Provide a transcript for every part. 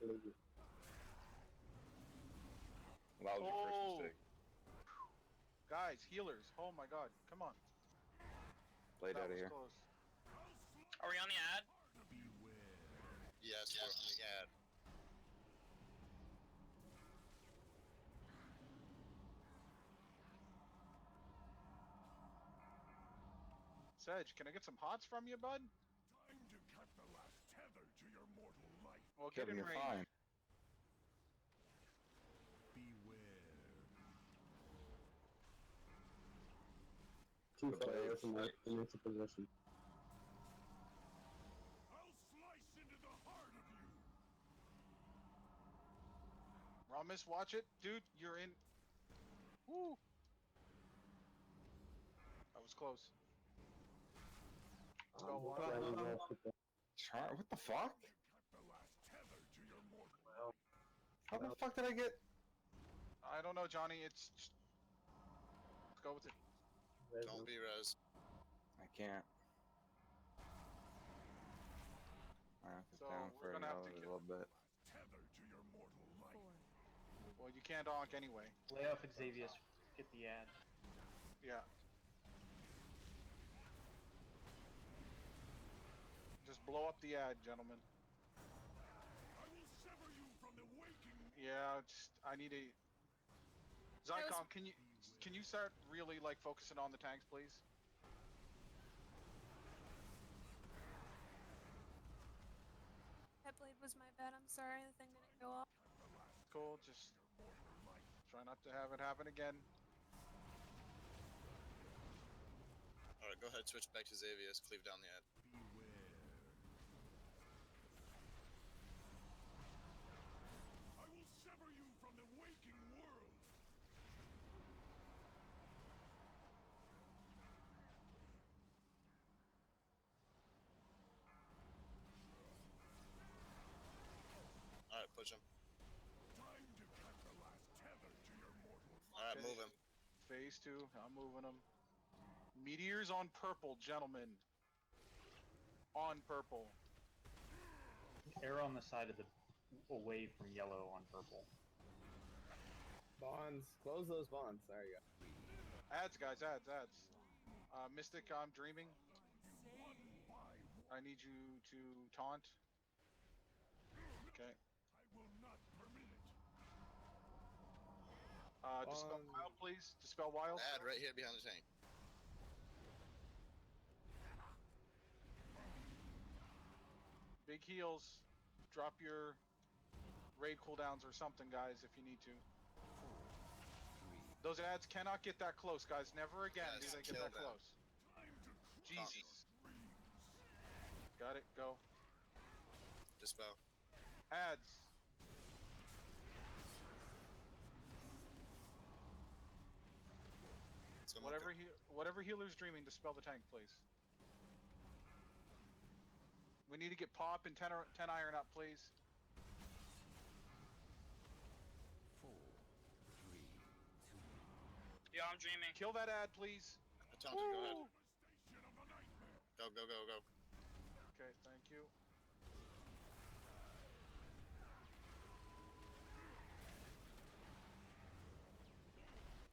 believe you. That was your first mistake. Guys, healers. Oh my god. Come on. Blade That out of was here. close. Are we on the ad? Yes, we're on the ad. Sedge, can I get some hots from you, bud? Time to cut the last tether to your mortal life. Well, get Kevin, in you're range. fine. Beware. Too The far away blades. from my initial position. I'll slice into the heart of you. Ramis, watch it. Dude, you're in. Woo! That was close. Spell one. What the fuck? Cut the last tether to your mortal Well, How the fuck did I get? I don't know, Johnny. It's. Let's go with it. Don't be res. I can't. So, Down we're for gonna have to a kill- little bit. tether to your mortal life. Well, you can't donk anyway. Lay off Xavius. Get the ad. Yeah. Just blow up the ad, gentlemen. I will sever you from the waking. Yeah, just I need a. Zycom, can you start really like focusing on the tanks, please? Headblade was my bad, I'm sorry, the thing didn't go off. Cool, just try not to have it happen again. Alright, go ahead, switch back to Xavius, cleave down the ad. Beware. I will sever you from the waking world. Alright, push him. Time to cut the last tether to your mortal life. Alright, move him. Phase 2, I'm moving them. Meteors on purple, gentlemen. On purple. Arrow on the side of the away from yellow on purple. Bonds. Close those bonds. There you go. Ads, guys, ads. Mystic, I'm dreaming. I need you to taunt. Okay. I will not permit it. Dispel wild, please. Dispel wild. Ad right here behind the tank. Big heals. Drop your raid cooldowns or something, guys, if you need to. Those ads cannot get that close, guys. Never again Guys, do they get kill that them. close. Time to Jesus. Got it. Go. Dispel. Ads. Someone Whatever healer's dreaming, dispel the tank, please. We need to get pop and 10 iron up, please. 4, 3, 2. Yeah, I'm dreaming. Kill that ad, please. I taunted, go ahead. Devastation of the nightmare. Go, go, go, go. Okay, thank you.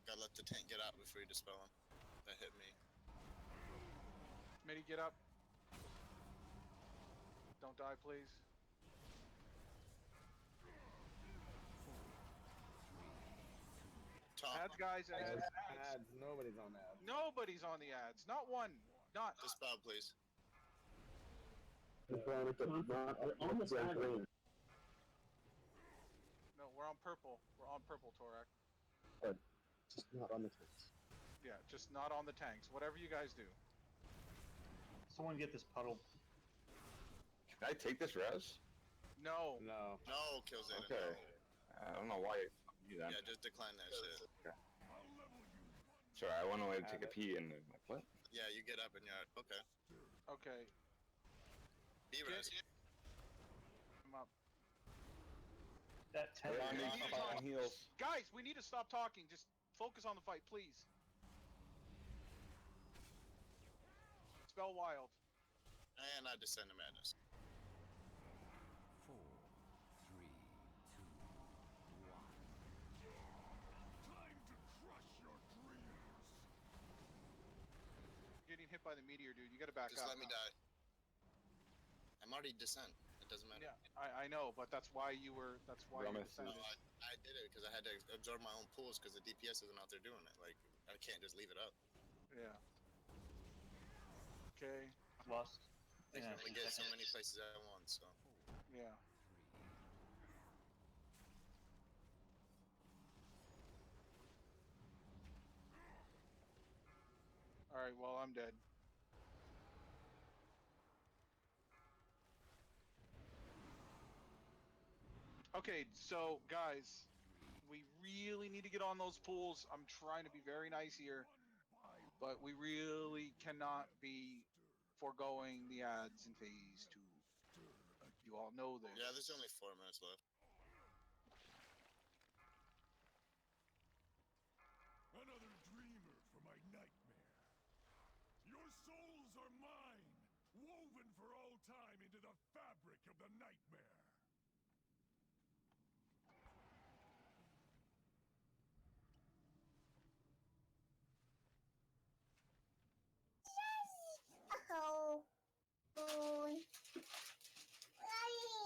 Gotta let the tank get out before you dispel him. That hit me. Smitty, get up. Don't die, please. Taunt. Ads, guys, ads. Ads. Nobody's on ads. Nobody's on the ads. Not one. Not. Dispel, please. Almost green. No, we're on purple. We're on purple, Torak. But just not on the tanks. Yeah, just not on the tanks. Whatever you guys do. Someone get this puddle. Can I take this res? No. No. No, kills it. Okay. I don't know why you do that. Yeah, just decline that shit. I'll level you. Sorry, I went away to take a pee and then, like, what? Yeah, you get up and you're okay. Okay. Be res. Come up. That We're on tether. these fucking heels. Guys, we need to stop talking. Just focus on the fight, please. Spell wild. And I descend to madness. 4, 3, by the meteor, dude. You gotta back Just up. let me die. I'm already descent. It doesn't matter. Yeah, I know, but that's why you were. That's why you Promise. No, descended. I did it because I had to absorb my own pools because the DPS isn't out there doing it. Like, I can't just leave it up. Yeah. Okay. Lost. I can Yeah, only 10 get so seconds. many places at once, so. Yeah. All right. Well, I'm dead. Okay, so guys, we really need to get on those pools. I'm trying to be very nice here, but we really cannot be foregoing the ads in phase 2. You all know this. Yeah, there's only 4 minutes left. Another dreamer for my nightmare. Your souls are mine, woven for all time into the fabric of the nightmare.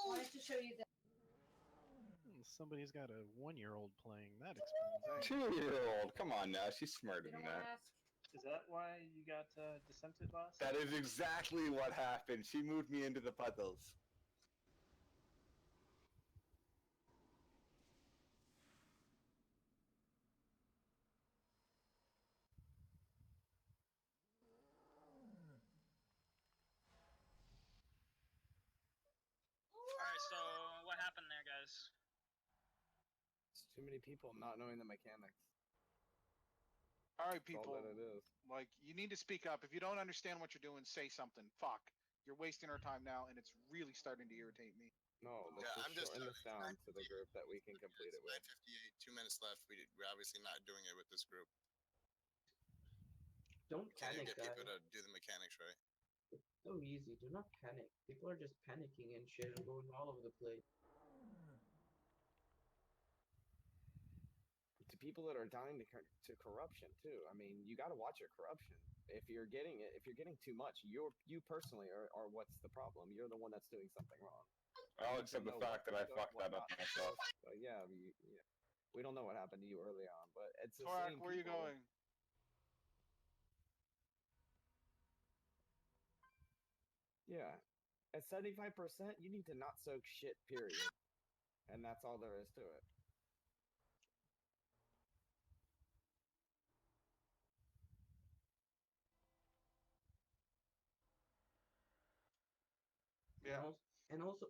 Wanted to show you that. Somebody's got a 1-year-old playing. That explains that. 2-year-old. Come on now. She's smarter You than don't want to that. ask. Is that why you got dissented last? That is exactly what happened. She moved me into the puddles. Alright, so what happened there, guys? It's too many people not knowing the mechanics. All right, That's all people. that it is. Like, you need to speak up. If you don't understand what you're doing, say something. Fuck. You're wasting our time now, and it's really starting to irritate me. No, let's Yeah, I'm just just shorten this down to the group that we can complete It's it with. 9:58, 2 minutes left. We're obviously not doing it with this group. Don't Can you panic, get guys. people to do the mechanics right? It's so easy. Do not panic. People are just panicking and shit and going all over the place. To people that are dying to corruption too. I mean, you got to watch your corruption. If you're getting too much, you personally are what's the problem. You're the one that's doing something wrong. I'll accept the fact that I fucked that up myself. Yeah, we don't know what happened to you early on, but it's the Torak, same where are you people. going? Yeah, at 75%, you need to not soak shit. Period, and that's all there is to it. Yeah. And also,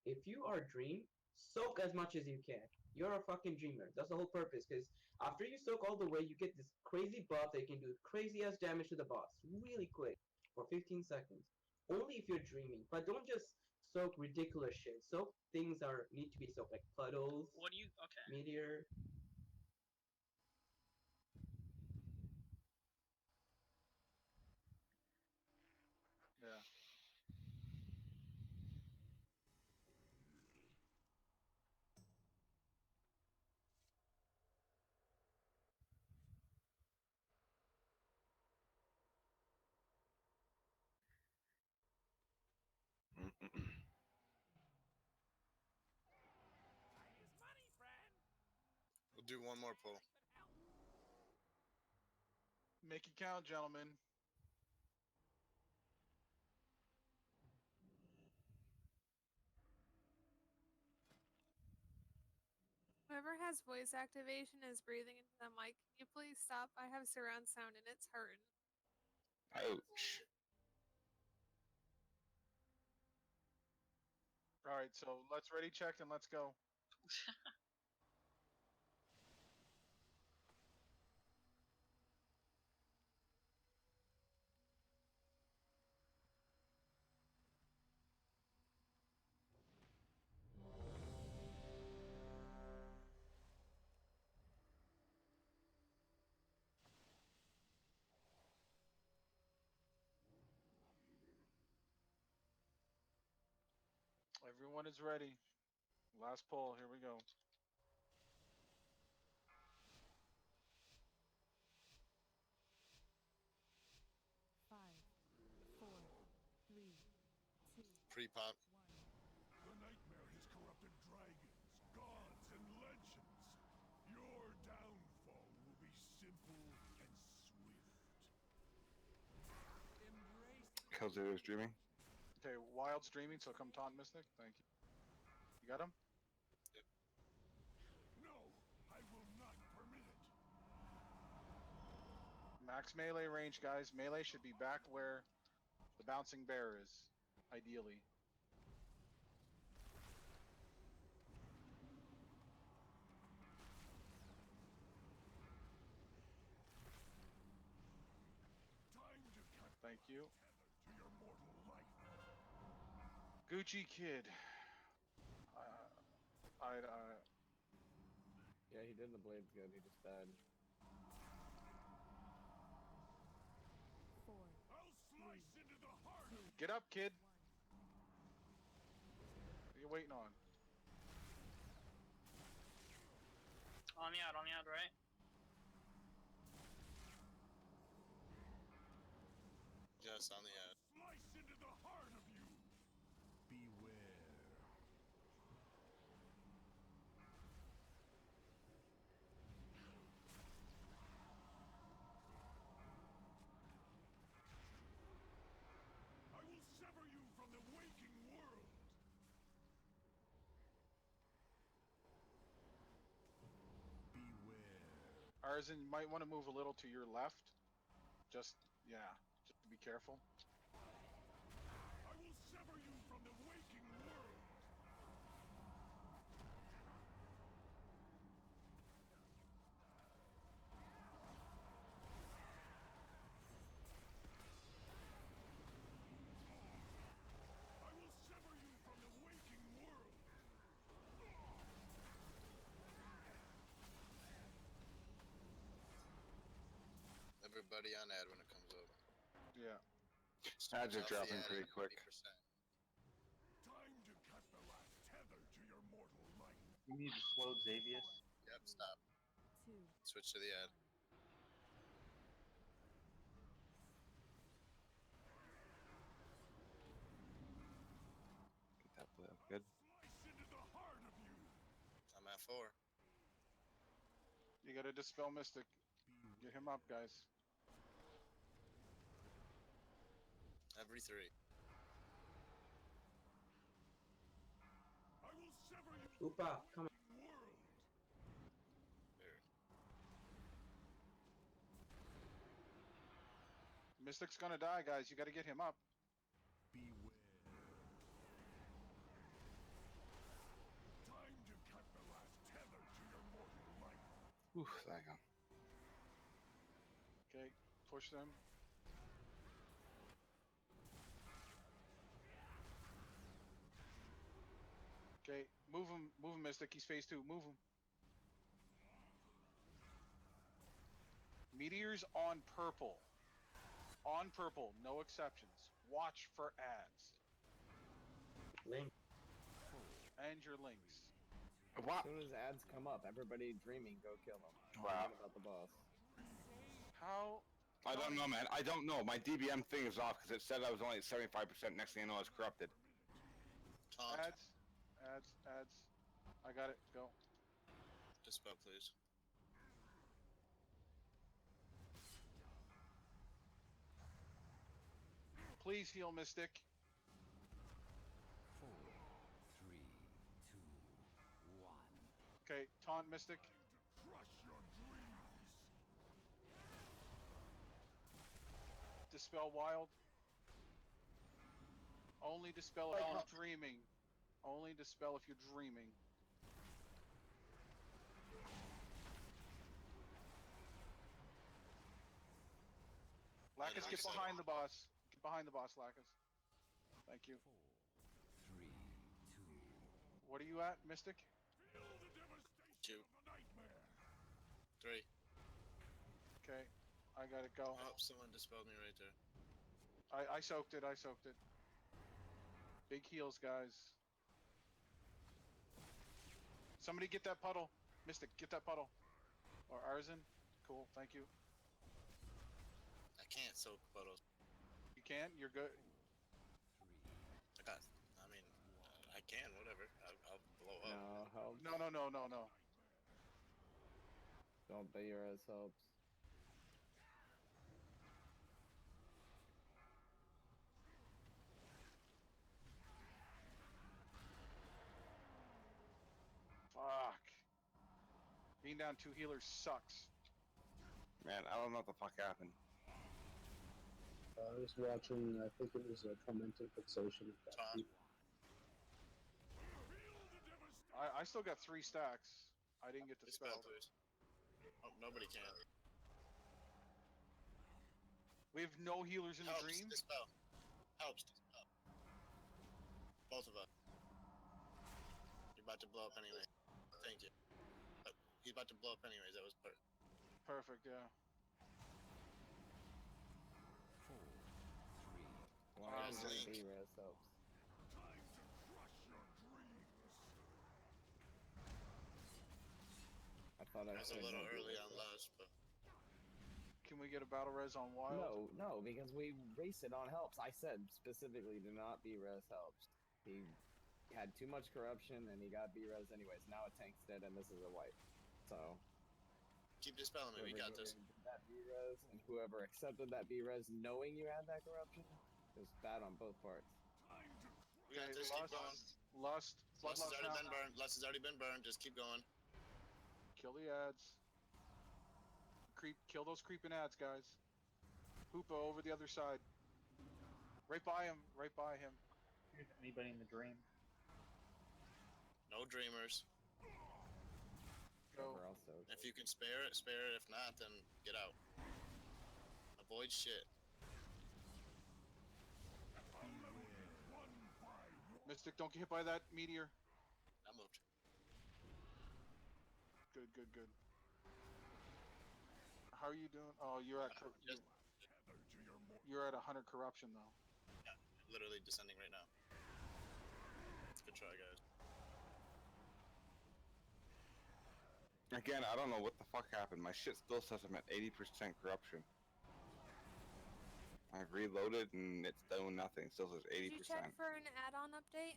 if you are a dream, soak as much as you can. You're a fucking dreamer. That's the whole purpose. Because after you soak all the way, you get this crazy buff that you can do crazy ass damage to the boss really quick for 15 seconds. Only if you're dreaming. But don't just soak ridiculous shit. Soak things that need to be soaked, like puddles, What do you? Okay. meteor. Yeah. We'll do one more pull. Make it count, gentlemen. Whoever has voice activation is breathing into the mic. Can you please stop? I have surround sound and it's hurting. Ouch. All right, so let's ready check and let's go. Everyone is ready. Last pull. Here we go. pre-pop. The nightmare has corrupted dragons, gods, and legends. Your downfall will be simple and swift. Killzilla is dreaming. Okay, Wild's dreaming, so come taunt Mystic. Thank you. You got him? No, I will not permit it. Max melee range, guys. Melee should be back where the bouncing bear is, ideally. Time to cut Thank you. tether to your mortal life. Gucci Kid. Yeah, he did the blades good. He just died. I'll slice into the heart of Get up, kid. What are you waiting on? On the out, right? Just on the ad. slice into the heart of you. Beware. I will sever you from the waking world. Beware. Arzen, you might want to move a little to your left. Just to be careful. I will sever you from the waking world. I will sever you from the waking world. Everybody on ad when it comes over. Yeah. Ads are Off the dropping ad pretty at quick. 50%. Time to cut the last tether to your mortal life. You need to slow Xavius. Yep, stop. Switch to the ad. Get that play up good. Slice into the heart of you. I'm at 4. You gotta dispel Mystic. Get him up, guys. Every 3. I will sever you Upa, come on. from the world. There. Mystic's gonna die, guys. You gotta get him up. Beware. Time to cut the last tether to your mortal life. Ooh, there you go. Okay, push them. Okay, move him, Mystic. He's phase 2. Move him. Meteors on purple. On purple, no exceptions. Watch for ads. Link. And your links. Wow. As soon as ads come up, everybody dreaming, go kill them. Wow. Forget about the boss. How? I don't know, man. I don't know. My DBM thing is off because it said I was only at 75%. Next thing I know, I was corrupted. Taunt. Ads. I got it. Go. Dispel, please. Please heal Mystic. 4, 3, 2, 1. Okay, taunt Mystic. To crush your dreams. Dispel Wild. Only dispel if you're dreaming. Only dispel if you're dreaming. Lacus, get behind the boss. Get behind the boss, Lacus. Thank you. 4, 3, 2. What are you at, Mystic? Feel the devastation 2. of the nightmare. 3. Okay, I gotta go. Oh, someone dispelled me right there. I soaked it. Big heals, guys. Somebody get that puddle. Mystic, get that puddle. Or Arzen. Cool, thank you. I can't soak puddles. You can? You're good. 3. I No. Don't be res helps. Fuck. Being down 2 healers sucks. Man, I don't know what the fuck happened. I was watching, I think it was a tormented fixation of that. Tom. I still got 3 stacks. I didn't get to Dispel, spell. please. Oh, nobody can. We have no healers in the Helps, dream. dispel. Helps, dispel. Both of us. You're about to blow up anyway. Thank you. He's about to blow up anyways, that was perfect. Perfect, yeah. Why Yes, don't Link. be res helps? I thought I That's a said little no be early res on helps. Lust, but Can we get a battle res on wild? No, because we race it on helps. I said specifically do not be res helps. He had too much corruption and he got B res anyways. Now a tank's dead and this is a wipe. So keep dispelling me. We got this. did that B res and whoever accepted that B res knowing you had that corruption is bad on both parts. We got Okay, this. Keep going. Lust. Lust has already now. been burned. Lust has already been burned. Just keep going. Kill the ads. Kill those creeping ads, guys. Hoopa over the other side. Right by him. Anybody in the dream? No dreamers. Go. Whoever else though. If you can spare it, spare it. If not, then get out. Avoid shit. Mystic, don't get hit by that meteor. I moved. Good. How are you doing? Oh, you're at you're at 100 corruption though. Yeah, literally descending right now. Good try, guys. Again, I don't know what the fuck happened. My shit still says I'm at 80% corruption. I've reloaded and it's doing nothing. It still says 80%. Did you check for an add-on update?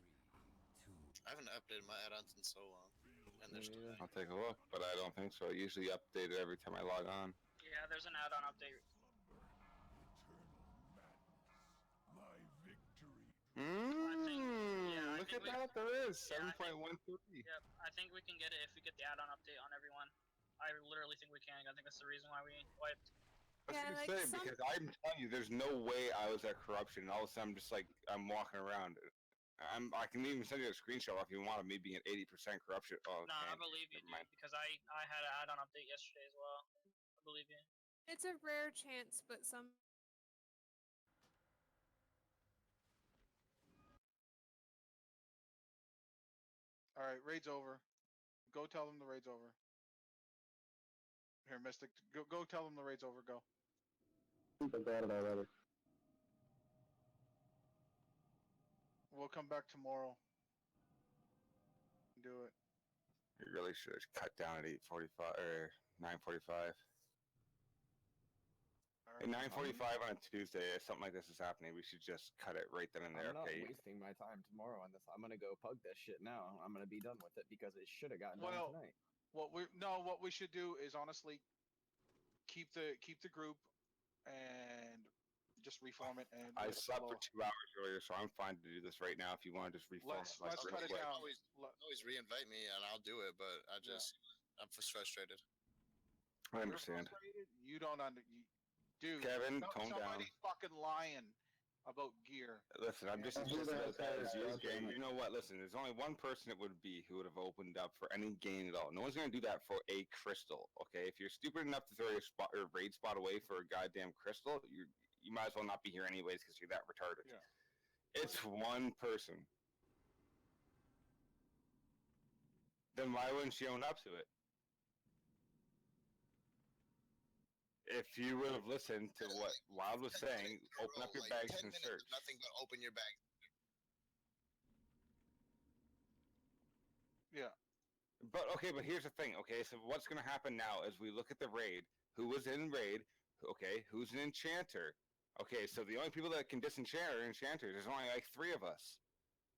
I haven't updated my add-ons in so long. And there's still I'll take a look, but I don't think so. I usually update it every time I log on. Yeah, there's an add-on update. I Look think at that, there is Yeah, I 7.13. Yep, I think we can get it if we get the add-on update on everyone. I literally think we can. I think that's the reason why we wiped. I was Yeah, gonna like say, some- because I'm telling you, there's no way I was at corruption, and all of a sudden I'm just like, I'm walking around. I can even send you a screenshot if you want of me being at 80% corruption. Oh, No, I man, believe you, never mind. dude, because I had an add-on update yesterday as well. I believe you. It's a rare chance, but some. All right, raid's over. Go tell them the raid's over. Here, Mystic, go tell them the raid's over. Go. I got it already. We'll come back tomorrow. Do it. You really should have cut down at 8:45 or 9:45. At 9:45 on a Tuesday, if something like this is happening, we should just cut it right then and there. I'm not Okay. wasting my time tomorrow on this. I'm gonna go pug this shit now. I'm gonna be done with it because it should have gotten done Well, tonight. what we should do is honestly keep the group and just reform it. And I we'll slept for follow. 2 hours earlier, so I'm fine to do this right now. If you want to just reform Let's it, like, cut real it quick. down. Always reinvite me and I'll do it, but I just I'm just frustrated. I You're understand. frustrated? You don't dude. Kevin, tone down. Somebody's fucking lying about gear. Listen, I'm just Yeah, as pissed that's about that as you, fair. Jay. You know what? Listen, there's only one person it would be who would have opened up for any game at all. No one's gonna do that for a crystal, okay? If you're stupid enough to throw your spot or raid spot away for a goddamn crystal, you might as well not be here anyways because you're that retarded. Yeah. It's one person. Then why wouldn't she own up to it? If you would have listened to what Wild was saying, open up your Like, bags 10 and minutes search. of nothing but open your bag. Yeah. But okay, but here's the thing. Okay, so what's gonna happen now is we look at the raid. Who was in raid? Okay, who's an enchanter? Okay, so the only people that can disenchant are enchanters. There's only like 3 of us.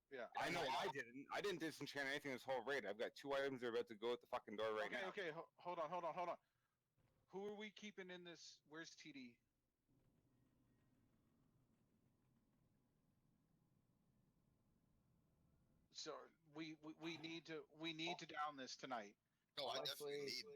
Yeah. I know I didn't. I didn't disenchant anything this whole raid. I've got 2 items that are about to go at the fucking door right now. Okay. Hold on. Who are we keeping in this? Where's TD? So we need to down this tonight. No, I Honestly, definitely need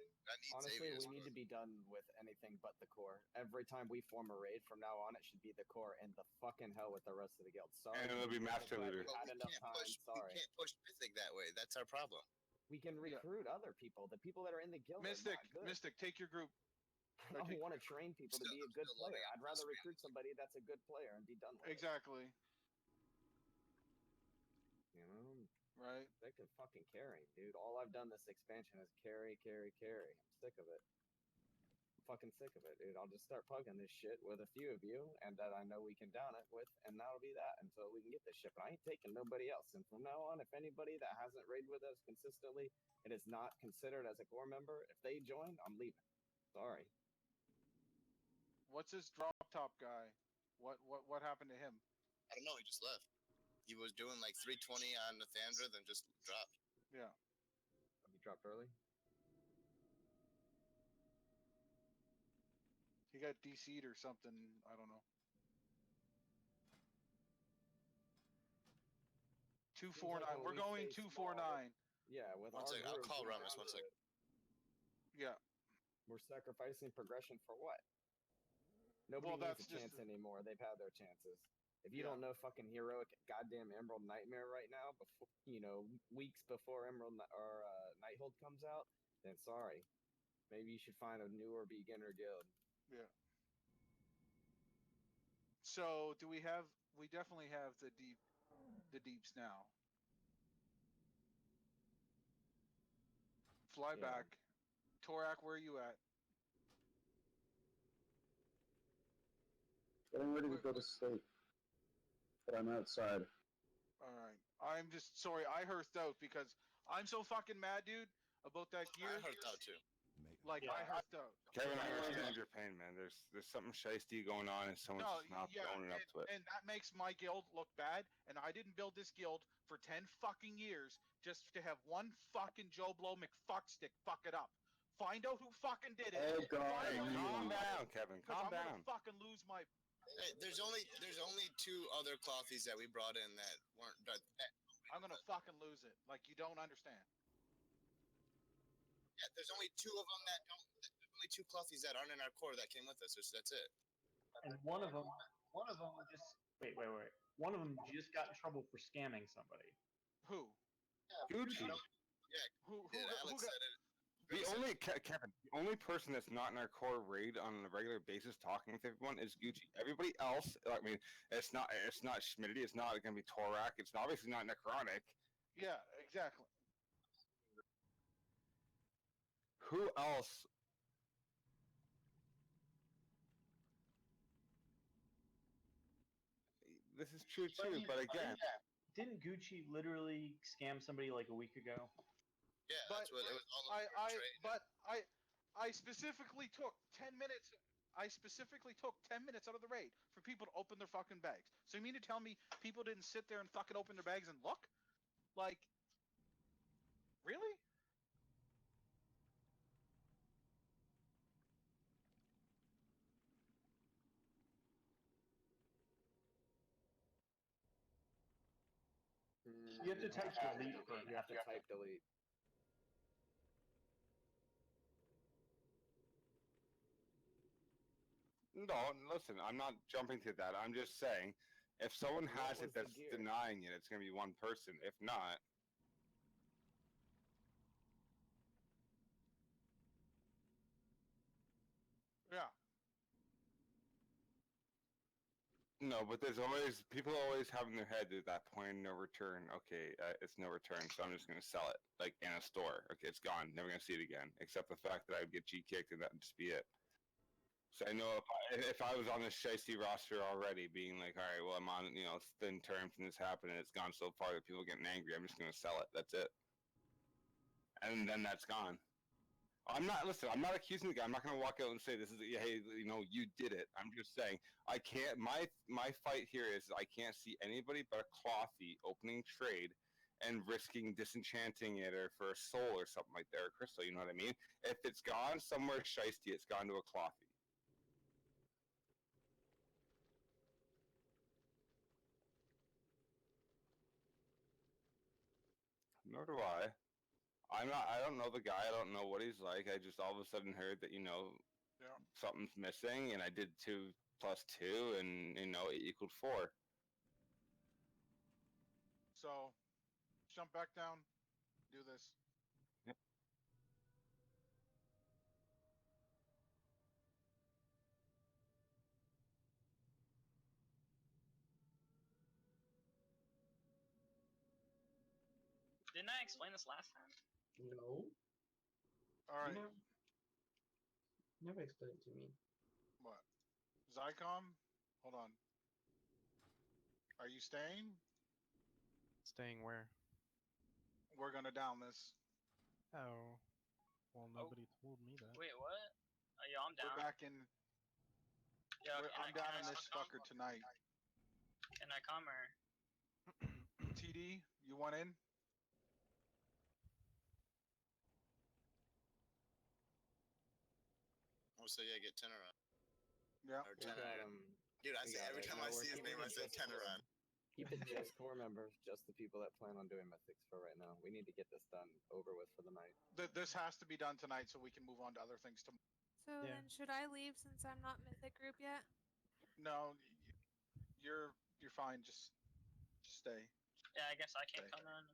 honestly, Xavier's we need to be done with anything but the core. Every time we form a raid from now on, it should be the core and the fucking hell with the rest of the guild. Sorry, And it'll be Master Leader. We had enough time. Sorry. We can't push Mythic that way. That's our problem. We can recruit other people. The people that are in the guild Mystic, are not good. Mystic, take your group. I don't want to train people to be a good player. I'd rather recruit somebody that's a good player and be done with it. Exactly. You know? Right. They can fucking carry, dude. All I've done this expansion is carry. I'm sick of it. I'm fucking sick of it, dude. I'll just start plugging this shit with a few of you, and that I know we can down it with, and that'll be that until we can get this shit. But I ain't taking nobody else. And from now on, if anybody that hasn't raided with us consistently and is not considered as a core member, if they join, I'm leaving. Sorry. What's this drop top guy? What happened to him? I don't know. He just left. He was doing like 320 on Nathandra, then just dropped. Yeah. He dropped early? He got DC'd or something. I don't know. 249. We're going 249. Yeah, with One our second, I'll group, call we're Ramus. down 1 to second. it. Yeah. We're sacrificing progression for what? Nobody Well, needs that's a chance just- anymore. They've had their chances. If you Yeah. don't know fucking heroic goddamn Emerald Nightmare right now, before weeks before Nighthold comes out, then sorry. Maybe you should find a newer beginner guild. Yeah. So do we have? We definitely have the deeps now. Fly Yeah. back. Torak, where are you at? Getting ready to go to sleep. But I'm outside. All right. I'm just sorry. I hearthed out because I'm so fucking mad, dude, about that gear. I heard out too. Like I hearthed out. Kevin, I understand your pain, man. There's something shiesty going on, and someone's just not owning up to it. And that makes my guild look bad. And I didn't build this guild for 10 fucking years just to have one fucking Joe Blow McFuckstick fuck it up. Find out who fucking did it. Oh God! Hey, calm down, Kevin. Calm I'm down. gonna fucking lose my. Hey, there's only 2 other clothies that we brought in that weren't. I'm gonna fucking lose it. Like you don't understand. Yeah, there's only 2 of them that don't. There's only 2 clothies that aren't in our core that came with us. That's it. And one of them just wait. One of them just got in trouble for scamming somebody. Who? Gucci. Yeah. Who Alex got? said it. The only Kevin, the only person that's not in our core raid on a regular basis talking with everyone is Gucci. Everybody else, I mean, it's not Schmitty, it's not going to be Torak, it's obviously not Necrotic. Yeah, exactly. Who else? This is true too, but again, Didn't Gucci literally scam somebody like a week ago? Yeah, But that's what it was all But I specifically took 10 minutes. I specifically took 10 minutes out of the raid for people to open their fucking bags. So you mean to tell me people didn't sit there and fucking open their bags and look? Like, really? You have to type delete for You have to type delete. no, listen, I'm not jumping to that. I'm just saying, if someone What has it was the that's gear? denying it, it's going to be one person. If not, Yeah. no, but there's always people always have in their head at that point no return. Okay, it's no return, so I'm just gonna sell it like in a store. Okay, it's gone. Never gonna see it again. Except the fact that I would get G kicked and that would just be it. So I know if I was on this shiesty roster already, being like, all right, well I'm on thin terms and this happened and it's gone so far that people are getting angry. I'm just gonna sell it. That's it. And then that's gone. I'm not accusing the guy. I'm not gonna walk out and say this is hey, you know, you did it. I'm just saying I can't. My fight here is I can't see anybody but a clothy opening trade and risking disenchanting it or for a soul or something like that or crystal. You know what I mean? If it's gone somewhere shiesty, it's gone to a clothy. Nor do I. I don't know the guy. I don't know what he's like. I just all of a sudden heard that, you know, Yeah. something's missing, and I did 2 plus 2, and, you know, it equaled 4. So, jump back down. Do this. Yep. Didn't I explain this last time? No. All right. Never explained it to me. What? Zycom? Hold on. Are you staying? Staying where? We're gonna down this. Oh. Well, nobody told me that. Wait, what? Yeah, I'm down. We're back in. Yeah, I'm down in this fucker tonight. Can I come or? TD, you want in? Oh, so yeah, get 10 around. Yeah. Or 10 around. Dude, I say every time I see his name, I say 10 around. Keep it just core members, just the people that plan on doing mythics for right now. We need to get this done over with for the night. This has to be done tonight so we can move on to other things tomorrow. So then, should I leave since I'm not mythic group yet? No, you're fine. Just stay. Yeah, I guess I can't come in.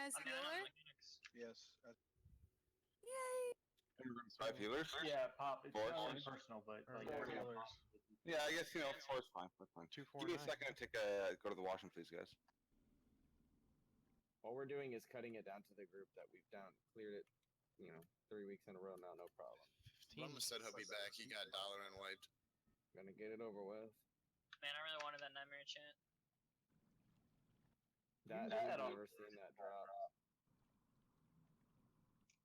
As I mean, I know healer? mechanics. Yes. Yay! 5 healers? Yeah, pop. It's Four? not personal, but like Four yeah, healers. Yeah, I guess, you know, 4 is fine. That's fine. 2, 4, Give me a 9. second to go to the washroom, please, guys. All we're doing is cutting it down to the group that we've cleared it, you know, 3 weeks in a row now, no problem. Mama said he'll be back. He got dollar and wiped. Gonna get it over with. Man, I really wanted that nightmare chant. I've never seen that drop.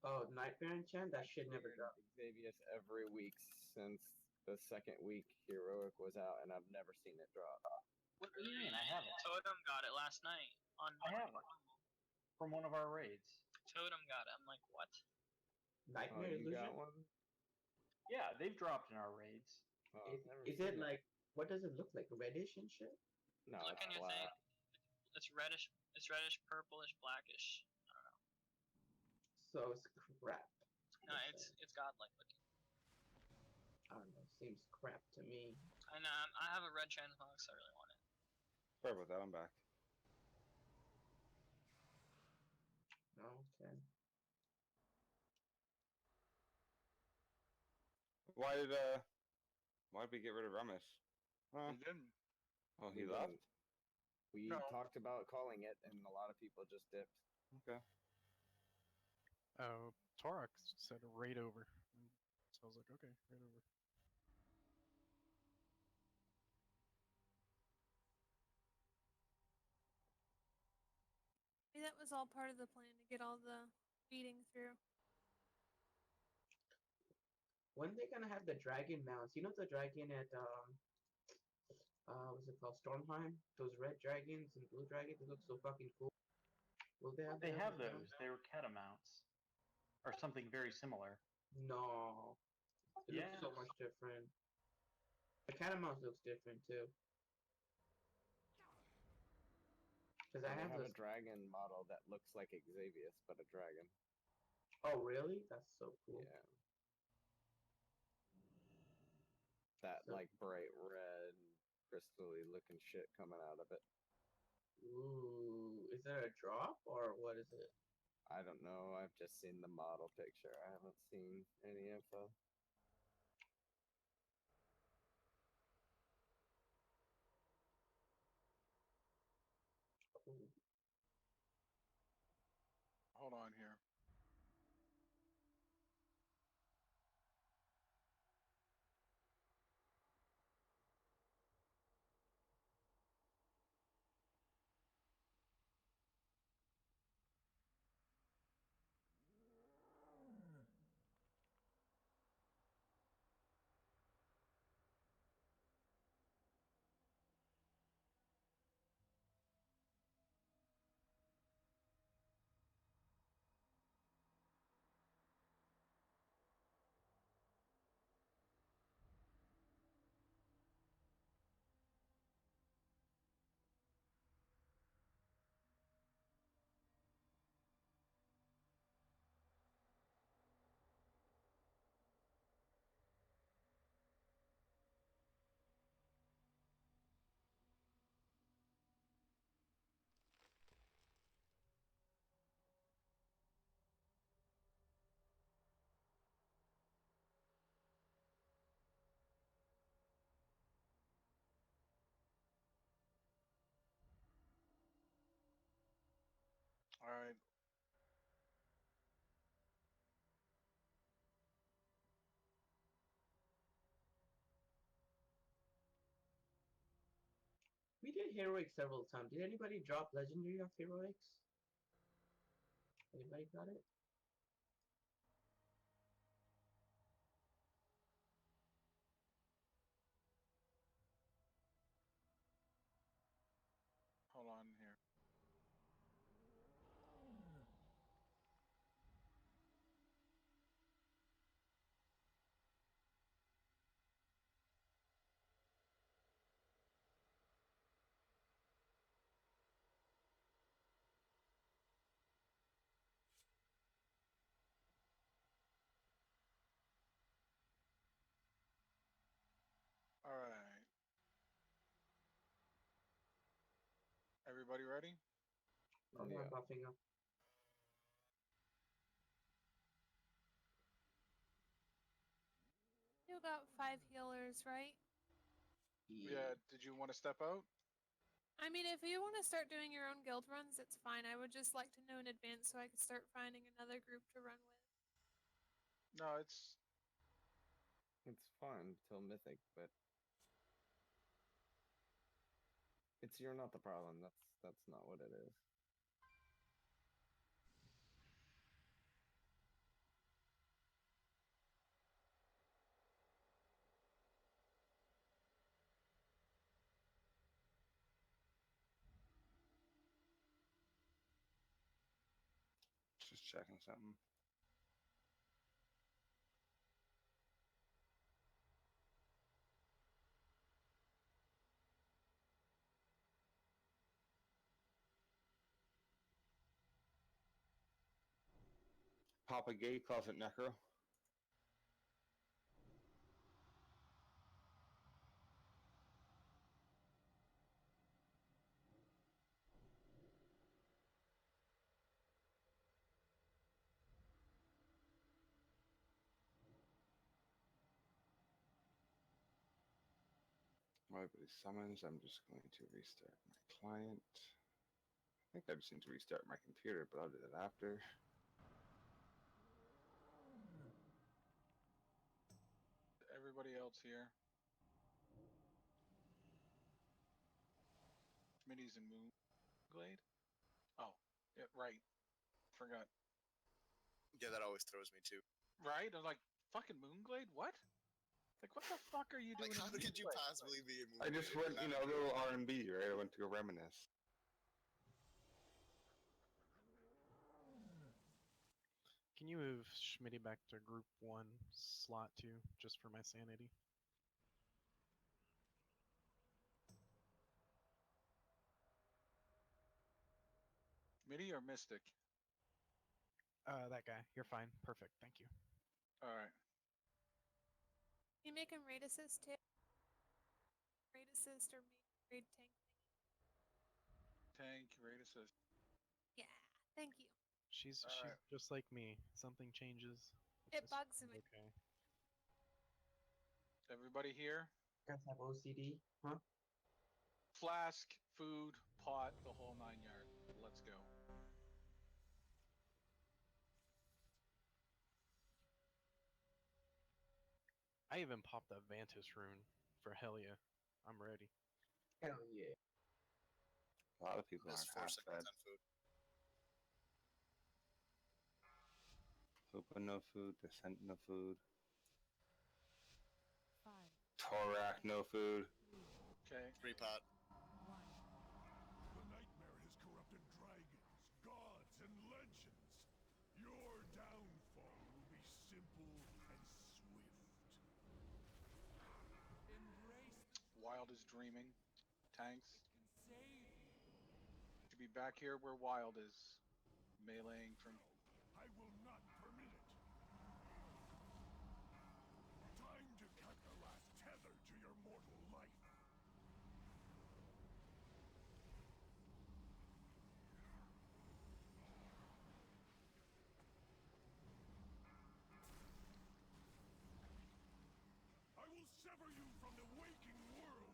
Oh, Nightmare enchant? That shit never dropped. Xavius every week since the second week Heroic was out, and I've never seen it drop. What do you mean? I haven't. Totem got it last night on. I haven't. From one of our raids. Totem got it. I'm like, what? Nightmare you illusion? got one? Yeah, they've dropped in our raids. Oh, Is it like, what does it look like? Reddish and shit? No, Look it's on your flat. thing. It's reddish. It's reddish, purplish, blackish. I don't know. So it's crap. No, it's godlike looking. I don't know. Seems crap to me. I know. I have a red transmog, so I really want it. Sorry about that, I'm back. Okay. Why did we get rid of Remus? We didn't. Oh, he We left? didn't. We No. talked about calling it, and a lot of people just dipped. Okay. Oh, Torok said raid over. So I was like, okay, raid over. Maybe that was all part of the plan to get all the beating through. When they gonna have the dragon mounts? You know the dragon at what's it called? Stormheim? Those red dragons and blue dragons, they look so fucking cool. Will they have They them have now? those. They were catamounts. Or something very similar. No. It looks so much different. The Catamounts looks different too. Because I They have have this. a dragon model that looks like Xavius, but a dragon. Oh really? That's so cool. Yeah. That So- like bright red, crystally looking shit coming out of it. Ooh, is there a drop or what is it? I don't know. I've just seen the model picture. I haven't seen any info. Cool. Hold on here. get heroic several times. Did anybody drop legendary of heroics? Anybody got it? Hold on here. All right. Everybody ready? I'm Yeah. not buffing up. You got 5 healers, right? Yeah. Did you want to step out? I mean, if you want to start doing your own guild runs, it's fine. I would just like to know in advance so I could start finding another group to run with. No, it's It's fine till mythic, but you're not the problem. That's not what it is. Just checking something. Papa Gay calls it Necro. Everybody summons. I'm just going to restart my client. I think I just need to restart my computer, but I'll do that after. everybody else here. Smitty's and Moonglade. Oh, yeah, right. Forgot. Yeah, that always throws me too. Right? I'm like, fucking Moonglade? What? Like, what the fuck are you doing? Like, how in could you Moonglade? possibly be a movie? I just went, a little R&B, right? I went to go reminisce. Can you move Schmitty back to group 1, slot 2, just for my sanity? Smitty or Mystic? That guy. You're fine. Perfect. Thank you. Alright. You make him raid assist too? Raid assist or raid tank thingy? Tank, raid assist. Yeah, thank you. She's Alright. just like me. Something changes. It It's bugs me. okay. Everybody here? You guys have OCD, huh? Flask, food, pot, the whole 9 yards. Let's go. I even popped that Vantis rune for hell yeah. I'm ready. Hell yeah. A lot of people There's aren't 4 half fed. seconds on food. Hoopa no food, Descent no food. 5, Torak no food. Okay. 3 pot. The nightmare has corrupted dragons, gods, and legends. Your downfall will be simple and swift. Wild is dreaming. Tanks. To be back here where Wild is. Meleeing from. I will not permit it. Time to cut the last tether to your mortal life. I will sever you from the waking world.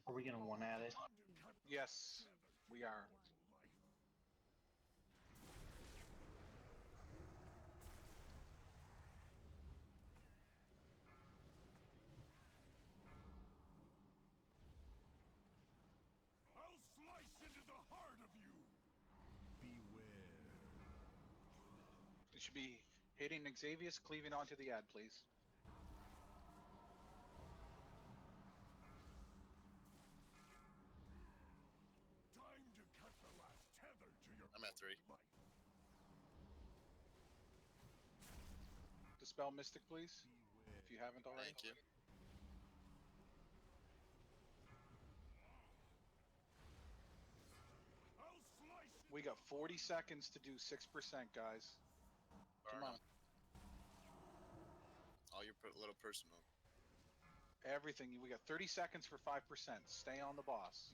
Are we gonna one at it? Yes, we are. should be hitting Xavius, cleaving onto the ad, please. Time to cut the last tether to your I'm at 3. life. Dispel Mystic, please, if you haven't already. Thank you. I'll slice you. We got 40 seconds to do 6%, guys. Come Burn on. 'em. All your little personal. Everything. We got 30 seconds for 5%. Stay on the boss.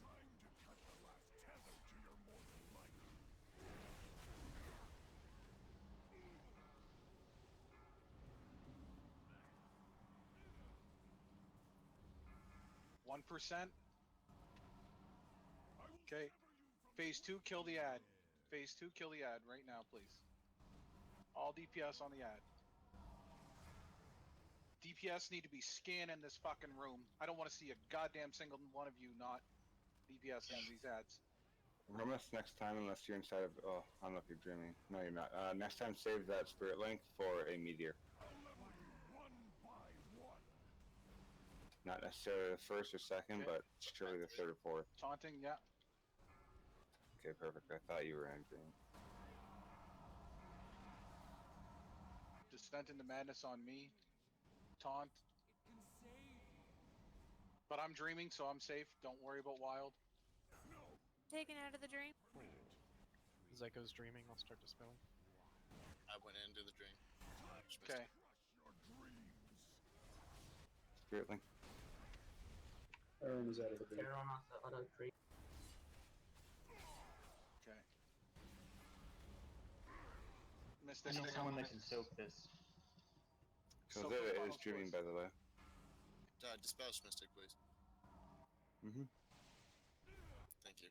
Time to cut the last tether to your mortal life. 1%. I will Okay. sever you from Phase 2, kill the ad. Phase 2, kill the ad right now, please. All DPS on the ad. DPS need to be scanning this fucking room. I don't want to see a goddamn single one of you not DPS in these ads. Remember this next time, unless you're inside of. Oh, I don't know if you're dreaming. No, you're not. Next time, save that spirit link for a meteor. I'll level you one by one. Not necessarily the first or second, Okay. but surely the third or fourth. Taunting, yeah. Okay, perfect. I thought you were in a dream. Descent into madness on me. Taunt. But I'm dreaming, so I'm safe. Don't worry about wild. Taken out of the dream. Zyko's dreaming. I'll start dispelling. I went into the dream. Okay. Crush your dreams. Spirit link. Aaron is out of the game. Aaron has the other tree. Okay. I Mystic. know someone that can soak this. So Soak there those it is bottles, dreaming, please. by the way. Dispel Mystic, please. Mm-hmm. Thank you.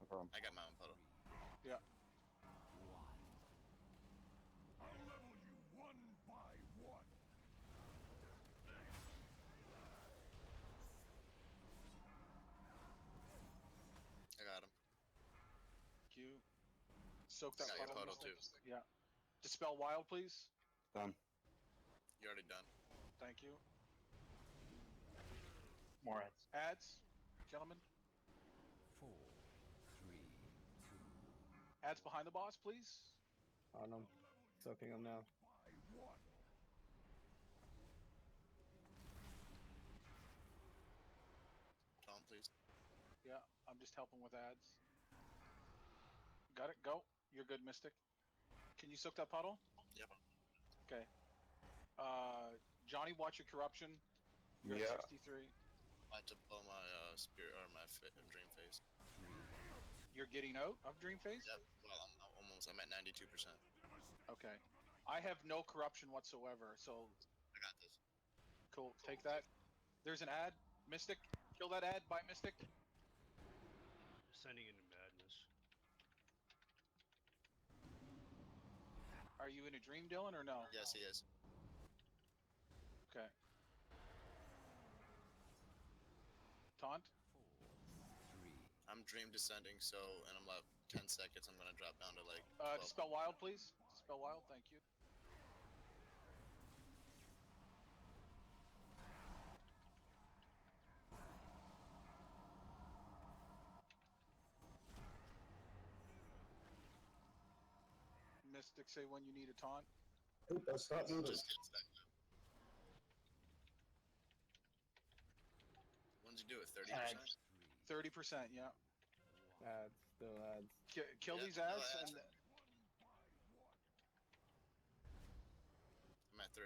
No problem. I got my own puddle. Yeah. I'll level you one by one. I got him. Q. Soak that Got your puddle. puddle, Mystic. Yeah. Dispel wild, please. Done. You're already done. Thank you. More ads. Ads, gentlemen. 4, 3, 2. Ads behind the boss, please. On them. Soaking them now. By one. Taunt, please. Yeah, I'm just helping with ads. Got it. Go. You're good, Mystic. Can you soak that puddle? Yep. Okay. Johnny, watch your corruption. You're Yeah. at 63. I have to blow my spirit or my dream phase. You're getting out of dream phase? Yep. Well, I'm almost. I'm at 92%. Okay. I have no corruption whatsoever, so I got this. cool. Take that. There's an ad. Mystic. Kill that ad by Mystic. Descending into madness. Are you in a dream, Dylan, or no? Yes, he is. Okay. Taunt. 4, 3. I'm dream descending, so in about 10 seconds, I'm gonna drop down to like 12. Dispel wild, please. Dispel wild. Thank you. Mystic, say when you need a taunt. Nope, I'll stop moving. Just get stuck. When'd you do it? 30%? 30%, yeah. Ads. Still ads. Kill Yeah, these no ads ads. and I'm at 3.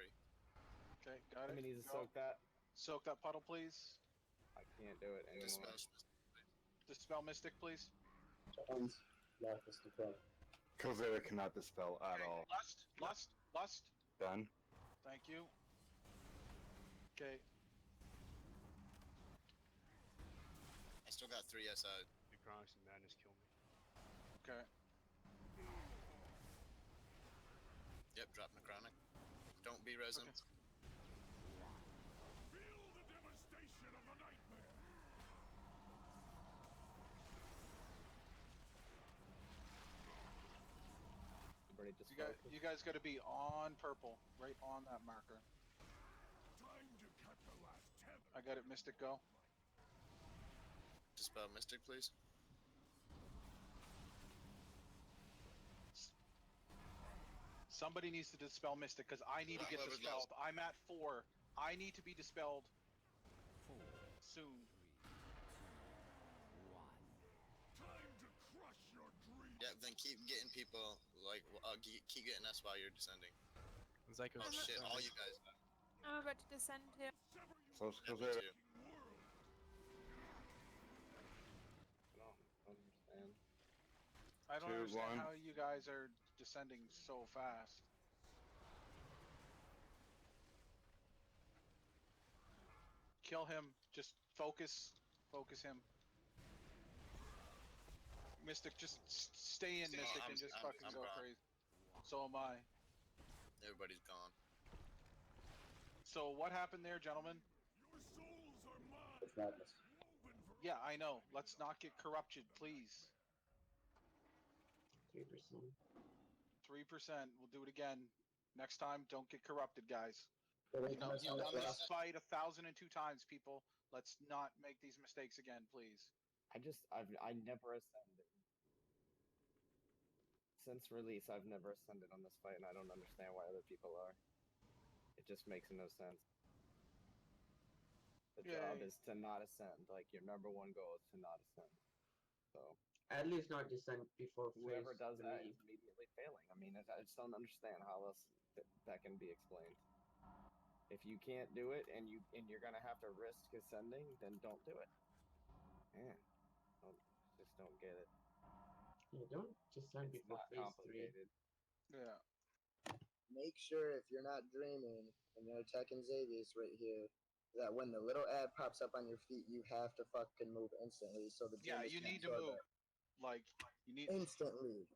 okay, got it. Somebody needs to Go. soak that. Soak that puddle, please. I can't do it anymore. Dispel. Dispel Mystic, please. John's Marcus the Club. Killzera cannot dispel at Okay, all. Lust. Done. Thank you. Okay, I still got 3 SI. Necrotics and madness kill me. okay. Yep, drop Necronic. Don't be resin. Okay. Feel the devastation of the nightmare. just You guys got to be on purple, right on that marker. Time to cut the last tether. I got it, Mystic. Go. Dispel Mystic, please. Somebody needs to dispel Mystic because I need to get Whoever's dispelled. I'm at 4. I need to be dispelled 4, soon. 3, 2, 1. Time to crush your dreams. Yeah, then keep getting people, like, keep getting us while you're descending. Zyko's Oh shit, all descending. you guys. I'm about to descend too. Close, Yeah, close me there. too. I don't understand. I don't 2, understand 1. how you guys are descending so fast. Kill him. Just focus. Focus him. Mystic, just stay in, No, Mystic, I'm- and just I'm- fucking I'm go gone. crazy. So am I. Everybody's gone. So what happened there, gentlemen? Your souls are mine. It's madness. Woven for Yeah, I know. Let's not get corrupted, please. 3%. 3%. We'll do it again. Next time, don't get corrupted, guys. But You've done that's this fight 1,002 times, people. Let's not make these mistakes again, please. I never ascended. Since release, I've never ascended on this fight, and I don't understand why other people are. It just makes no sense. The job Yay. is to not ascend. Like, your number one goal is to not ascend. So, At least not descend before whoever phase does that 3. is immediately failing. I mean, I just don't understand how else that can be explained. If you can't do it and you're gonna have to risk ascending, then don't do it. Man, just don't get it. Yeah, don't descend It's before not phase 3. complicated. Yeah. Make sure if you're not dreaming and you're attacking Xavius right here, that when the little ad pops up on your feet, you have to fucking move instantly. So the Yeah, dreamers you can need to absorb move. it. Like, you need... Instantly.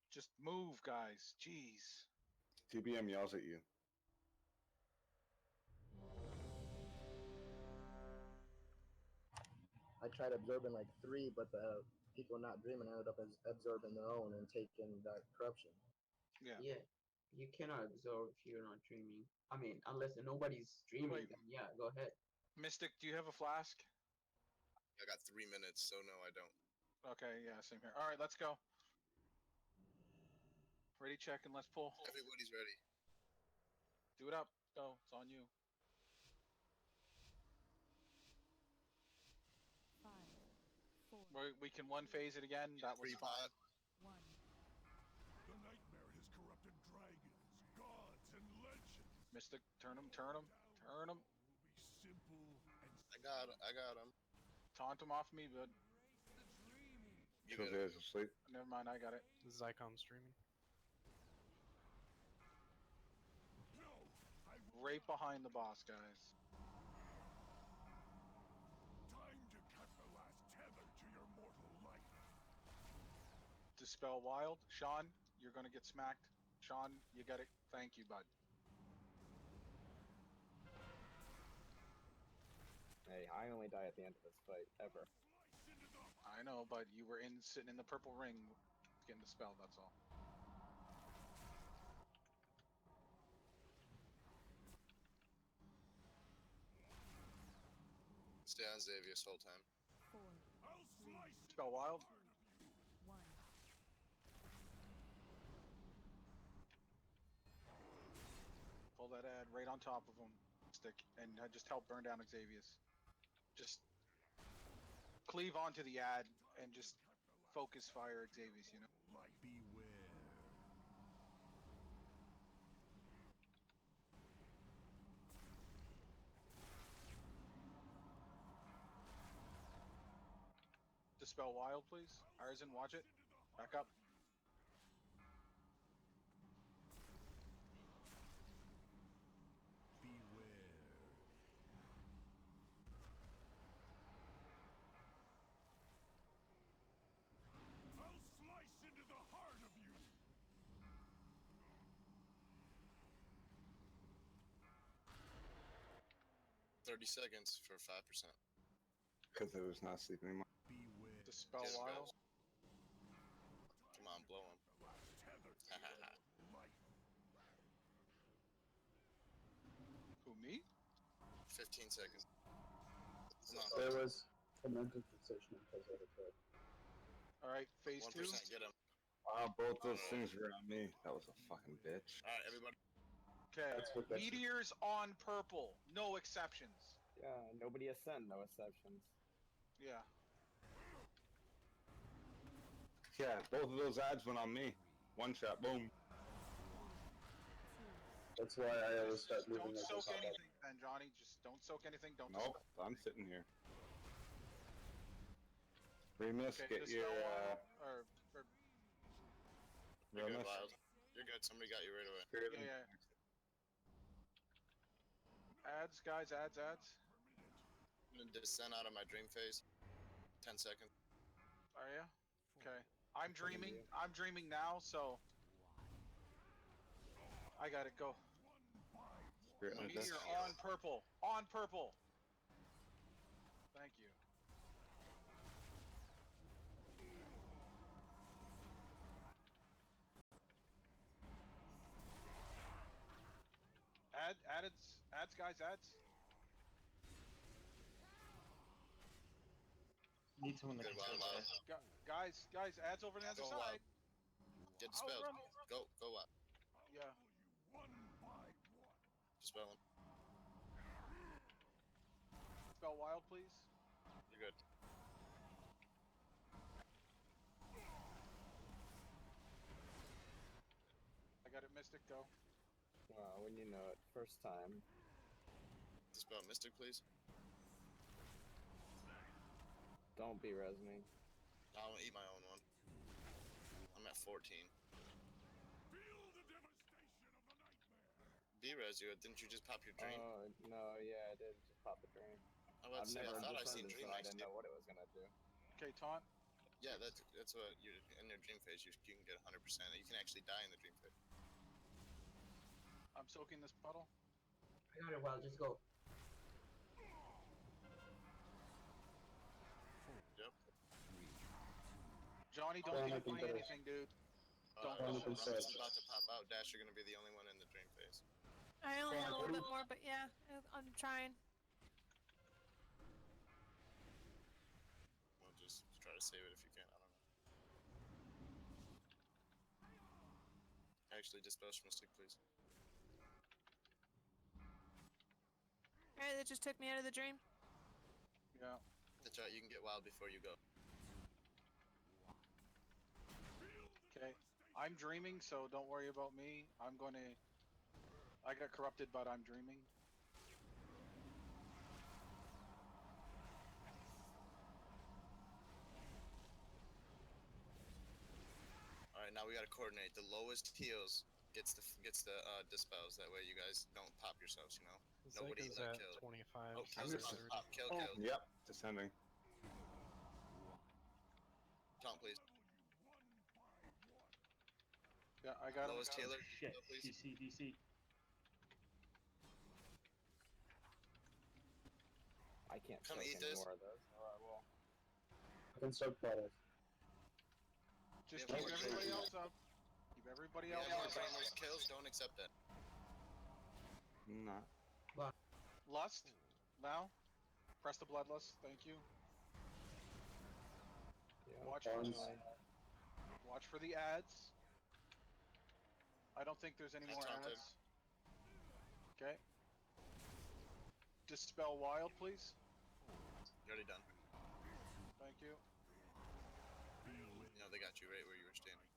Just move, guys. Jeez. TBM yells at you. I tried absorbing like 3, but the people not dreaming ended up absorbing their own and taking that corruption. Yeah. Yeah, you cannot absorb if you're not dreaming. I mean, unless nobody's dreaming, Wait. then yeah, go ahead. Mystic, do you have a flask? I got 3 minutes, so no, I don't. Okay, yeah, same here. Alright, let's go. Ready, check, and let's pull. Everybody's ready. Do it up. Go. It's on you. 5, 4, We can one phase it again. That was Pre-pot. fine. 1. the nightmare has corrupted dragons, gods, and legends. Mystic, turn him, turn him, turn him. Will be simple and I got him. Taunt him off me, but You Close got there is asleep. never mind, I got it. Zycom streaming. no. I will Right behind the boss, guys. time to cut the last tether to your mortal life. Dispel Wild. Sean, you're gonna get smacked. Sean, you got it. Thank you, bud. Hey, I only die at the end of this fight, ever. Slice into the I know, but you were sitting in the purple ring getting dispelled, that's all. Stay on Xavier this whole time. 4, I'll slice Spell Wild. part of you. 1. Pull that ad right on top of him. Stick and just help burn down Xavius. Just cleave onto the ad and just focus fire Xavius, you know? Like beware. Dispel Wild, please. Arisen, watch it. Back up. Beware. I'll slice into the heart of you. $30 for 5%. Because I was not sleeping anymore. Beware. Dispel Dispel. Wild. Come on, blow him. The last tether to your Me? 15 seconds. Come on. There was tormented fixation because of the code. Alright, phase 2. 1% get him. Wow, both those things were on me. That was a fucking bitch. Alright, everybody. Okay, That's what that's- meteors on purple. No exceptions. Yeah, nobody ascend, no exceptions. Yeah. Yeah, both of those ads went on me. One shot, boom. That's why I always start moving Don't as I soak pop up. anything then, Johnny. Just don't soak anything. Don't Nope, dispel. I'm sitting here. Remus, Okay, get your, or You're good, Remus. Wild. You're good. Somebody got you right away. Spirit Yeah, and- ads, guys, ads. I'm gonna descend out of my dream phase. 10 seconds. Are you? Okay. I'm dreaming now, so I gotta go. Spirit and Meteor on purple. On purple. Thank you. Ads, guys, ads. Need someone that Good, can Wild, kill Wild. Guys, ads over on the other Go, side. Wild. Get dispelled. Go, Wild. Yeah. Dispel him. Spell wild, please. You're good. I got it, Mystic, go. When you know it, first time. Dispel Mystic, please. Don't be res me. I'll eat my own one. I'm at 14. B-res you, didn't you just pop your dream? Oh, no, yeah, I did just pop the drain. I was about to say, I thought I seen dream so I next didn't to know you. what it was gonna do. Okay, taunt. Yeah, that's what you're in your dream phase. You can get 100%. You can actually die in the dream phase. I'm soaking this puddle. I got it, Wild. Just go. Yep. Johnny, don't Well, I give think me that- anything, dude. Don't Well, I'm I think just so. about to pop out. Dash, you're gonna be the only one in the dream phase. I only have a little Well, bit more, but yeah, I'm trying. We'll just try to save it if you can. I don't know. Actually, dispel Mystic, please. Alright, that just took me out of the dream. Yeah. That's right. You can get wild before you go. Okay. I'm dreaming, so don't worry about me. I got corrupted, but I'm dreaming. All right, now we gotta coordinate. The lowest heals gets the dispels. That way, you guys don't pop yourselves. You know. Nobody Zyka's got at killed. 25. Oh, kills Zyka's pop, 30. pop, kill. Yep, descending. Taunt, please. Yeah, I got him. Lowest healer. Shit. Kill, please. DC. I can't Come soak eat any this. more of those. I will. I can soak bottles. Just Yeah, keep we're everybody dreamers. else up. Keep everybody Yeah, else more up. dreamers kills. Don't accept that. Not. Lust. Now. Press the bloodlust. Thank you. Yeah, Watch Arms. Watch for the ads. I don't think there's any That's more taunted. ads. Okay. Dispel wild, please. You're already done. Thank you. No, they got you right where you were standing.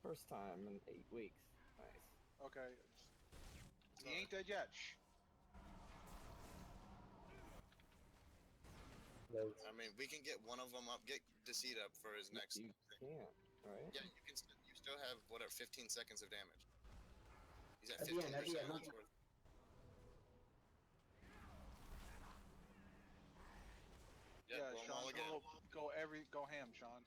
First time in 8 weeks. Nice. Okay. He ain't dead yet. Shh. Like, I mean, we can get one of them up. Get Deceit up for his next. You can't, right? Yeah, you can. You still have whatever 15 seconds of damage. He's at At the 15%. end, at the end, That's worth. Yeah, blow 'em Sean, all again. go ham, Sean.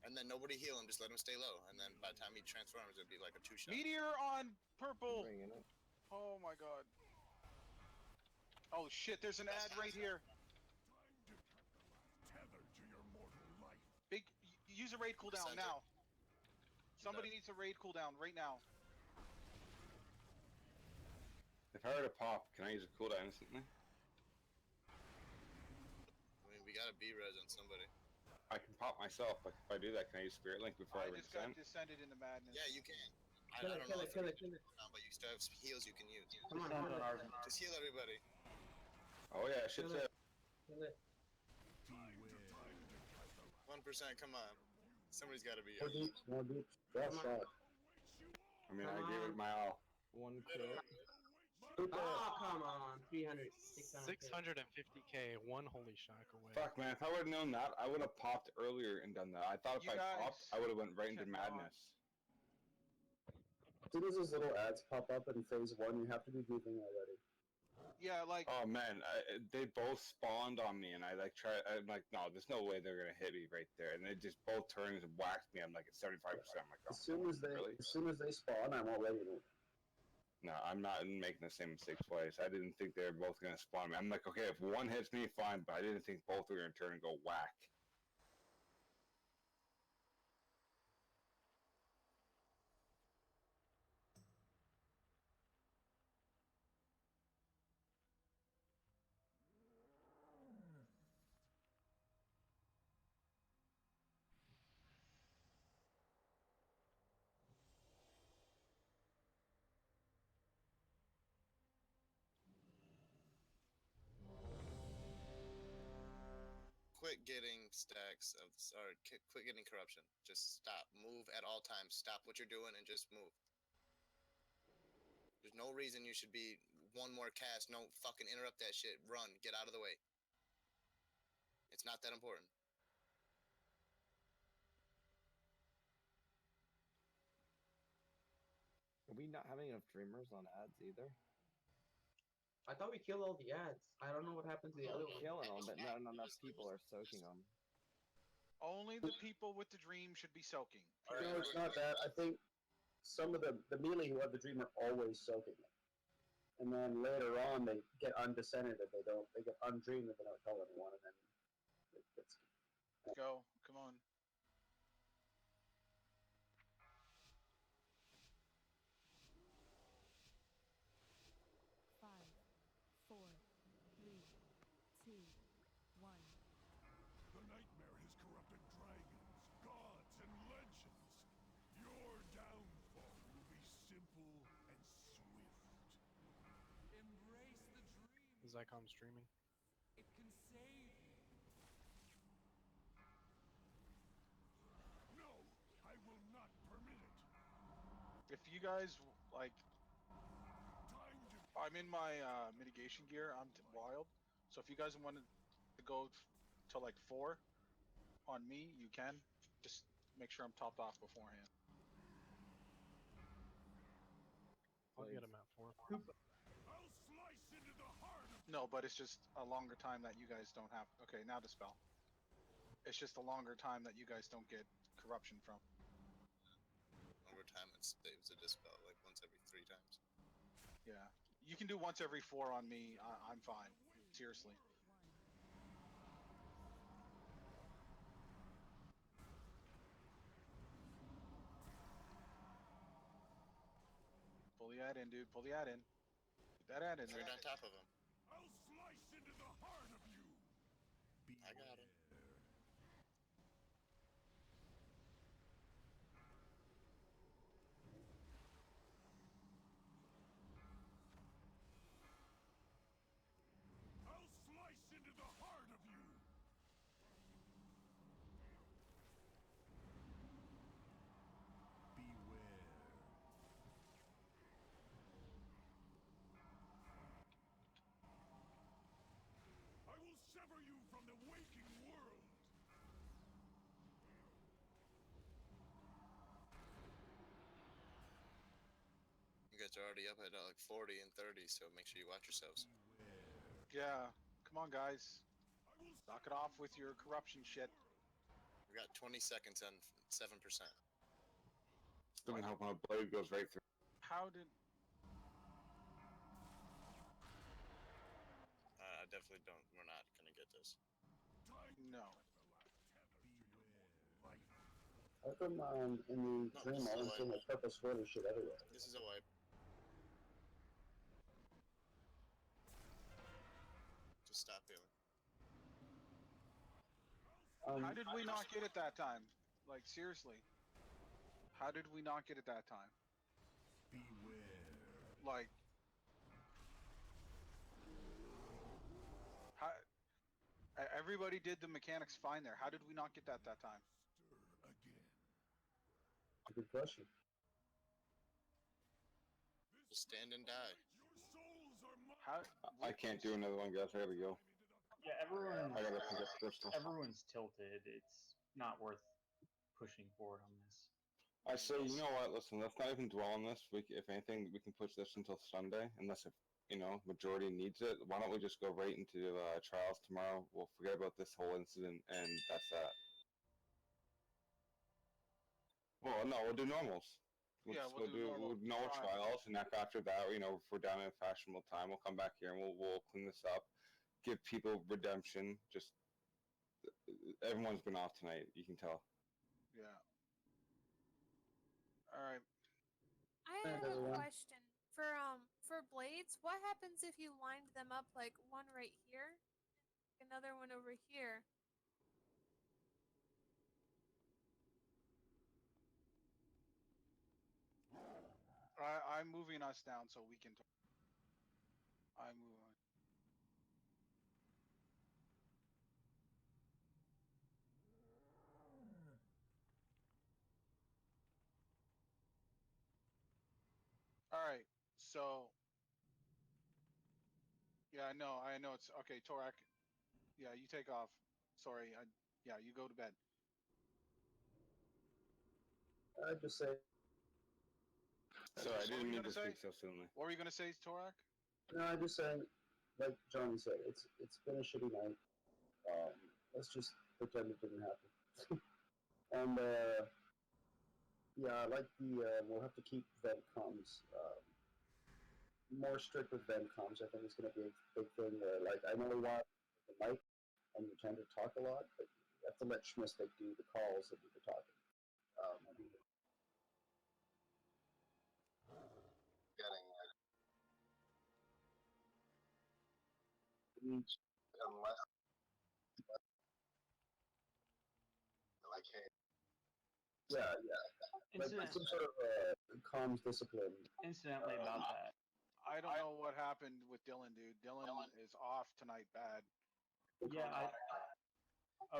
And then nobody heal him. Just let him stay low. And then by the time he transforms, it'd be like a 2-shot. Meteor on purple. Bringing it. Oh my god. Oh shit, there's an ad right here. Tethered to your mortal life. Use a raid cooldown Center. now. Somebody needs a raid cooldown right now. If I were to pop, can I use a cooldown instantly? I mean, we gotta be res on somebody. I can pop myself, but if I do that, can I use Spirit Link before I just got descend? descended into madness. Yeah, you can. I Kill it, don't kill know it, if kill you it, kill it. but you still have heals you can use. Come on, Sounds kill on it. ours. Just heal everybody. Oh yeah, shit's Kill it. there. Kill it. 1%, come on. Somebody's gotta be More deep, more deep. That's Come on. shot. I mean, Come I gave it on. my all. One crit. Oh, come on. 300, 600. 650k, one holy shock away. Fuck, man. If I would have known that, I would have popped earlier and done that. I thought if You I guys popped, I would have went right into cannot- madness. As soon as those little ads pop up in phase 1, you have to be moving already. Yeah, like Oh man, they both spawned on me, and I'm like, no, there's no way they're gonna hit me right there, and they just both turned and whacked me. I'm like at 75%. I'm like, oh, As soon as they spawn, I'm already moving. no, I'm not making the same mistake twice. I didn't think they were both gonna spawn me. I'm like, okay, if one hits me, fine, but I didn't think both were gonna turn and go whack. Quit getting stacks of, or quit getting corruption. Just stop. Move at all times. Stop what you're doing and just move. There's no reason you should be one more cast. No fucking interrupt that shit. Run. Get out of the way. It's not that important. Are we not having enough dreamers on ads either? I thought we killed all the ads. I don't know what happened to the other one. Killing them, but not enough people are soaking them. only the people with the dream should be soaking. No, it's not that. I think some of the melee who have the dream are always soaking it. And then later on, they get undescended if they don't. They get undreamed if they don't tell anyone, and then it's. Go. Come on. Five, four, three, two, one. The nightmare has corrupted dragons, gods, and legends. Your downfall will be simple and swift. Embrace the dream. Is Icom streaming? It can save you. No, I will not permit it. If you guys like, Time to I'm in my mitigation gear. I'm wild. So if you guys wanted to go to like 4 on me, you can. Just make sure I'm topped off beforehand. I'll get him at 4. I'll slice into the heart of No, but it's just a longer time that you guys don't have. Okay, now dispel. It's just a longer time that you guys don't get corruption from. Over time, it saves a dispel like once every 3 times. Yeah, you can do once every 4 on me. I'm fine. Seriously. Pull the ad in, dude. Pull the ad in. Get that ad in Right there. on top of him. I'll slice into the heart of you. I got him. I'll slice into the heart of you. Beware. I will sever you from the waking world. You guys are already up at like 40 and 30, so make sure you watch yourselves. Yeah. Come on, guys. Knock it off with your corruption shit. We got 20 seconds and 7%. Doesn't help when a blade goes right through. How did... I definitely don't. We're not gonna get this. No. How come in the dream all I'm seeing like purple sword and shit everywhere? This is a wipe. How did we not get it that time? Like, seriously. How did we not get it that time? Beware. Like, how, everybody did the mechanics fine there. How did we not get that time? Stir again. Good question. Just stand and die. Your souls are mine. How? I can't do another one, guys. I gotta go. Yeah, everyone's I gotta pick up Crystal. everyone's tilted. It's not worth pushing forward on this. I say, you know what? Listen, let's not even dwell on this. If anything, we can push this until Sunday, unless majority needs it. Why don't we just go right into trials tomorrow? We'll forget about this whole incident, and that's that. Well, no, we'll do normals. We'll do no trials, and after that, if we're down in a fashionable time, we'll come back here and we'll clean this up, give people redemption. Just everyone's been off tonight. You can tell. Yeah. All right. I have a question for blades. What happens if you lined them up like one right here, and another one over here? I'm moving us down so we can. I'm moving. All right. So. Yeah, I know. It's okay, Torak. Yeah, you take off. Sorry. Yeah, you go to bed. I'd just say. Sorry, I didn't mean to speak so soonly. What were you gonna say, Torak? No, I'm just saying, like Johnny said, it's been a shitty night. Let's just pretend it didn't happen. And yeah, like we'll have to keep vent comms more strict with vent comms. I think it's going to be a big thing where, like, I know a lot the mic and you tend to talk a lot, but you have to let Schmistic do the calls and do the talking. Getting unless like, hey. Yeah. Like some sort of comms discipline. Incidentally, about that. I don't know what happened with Dylan, dude. Dylan is off tonight bad. Yeah,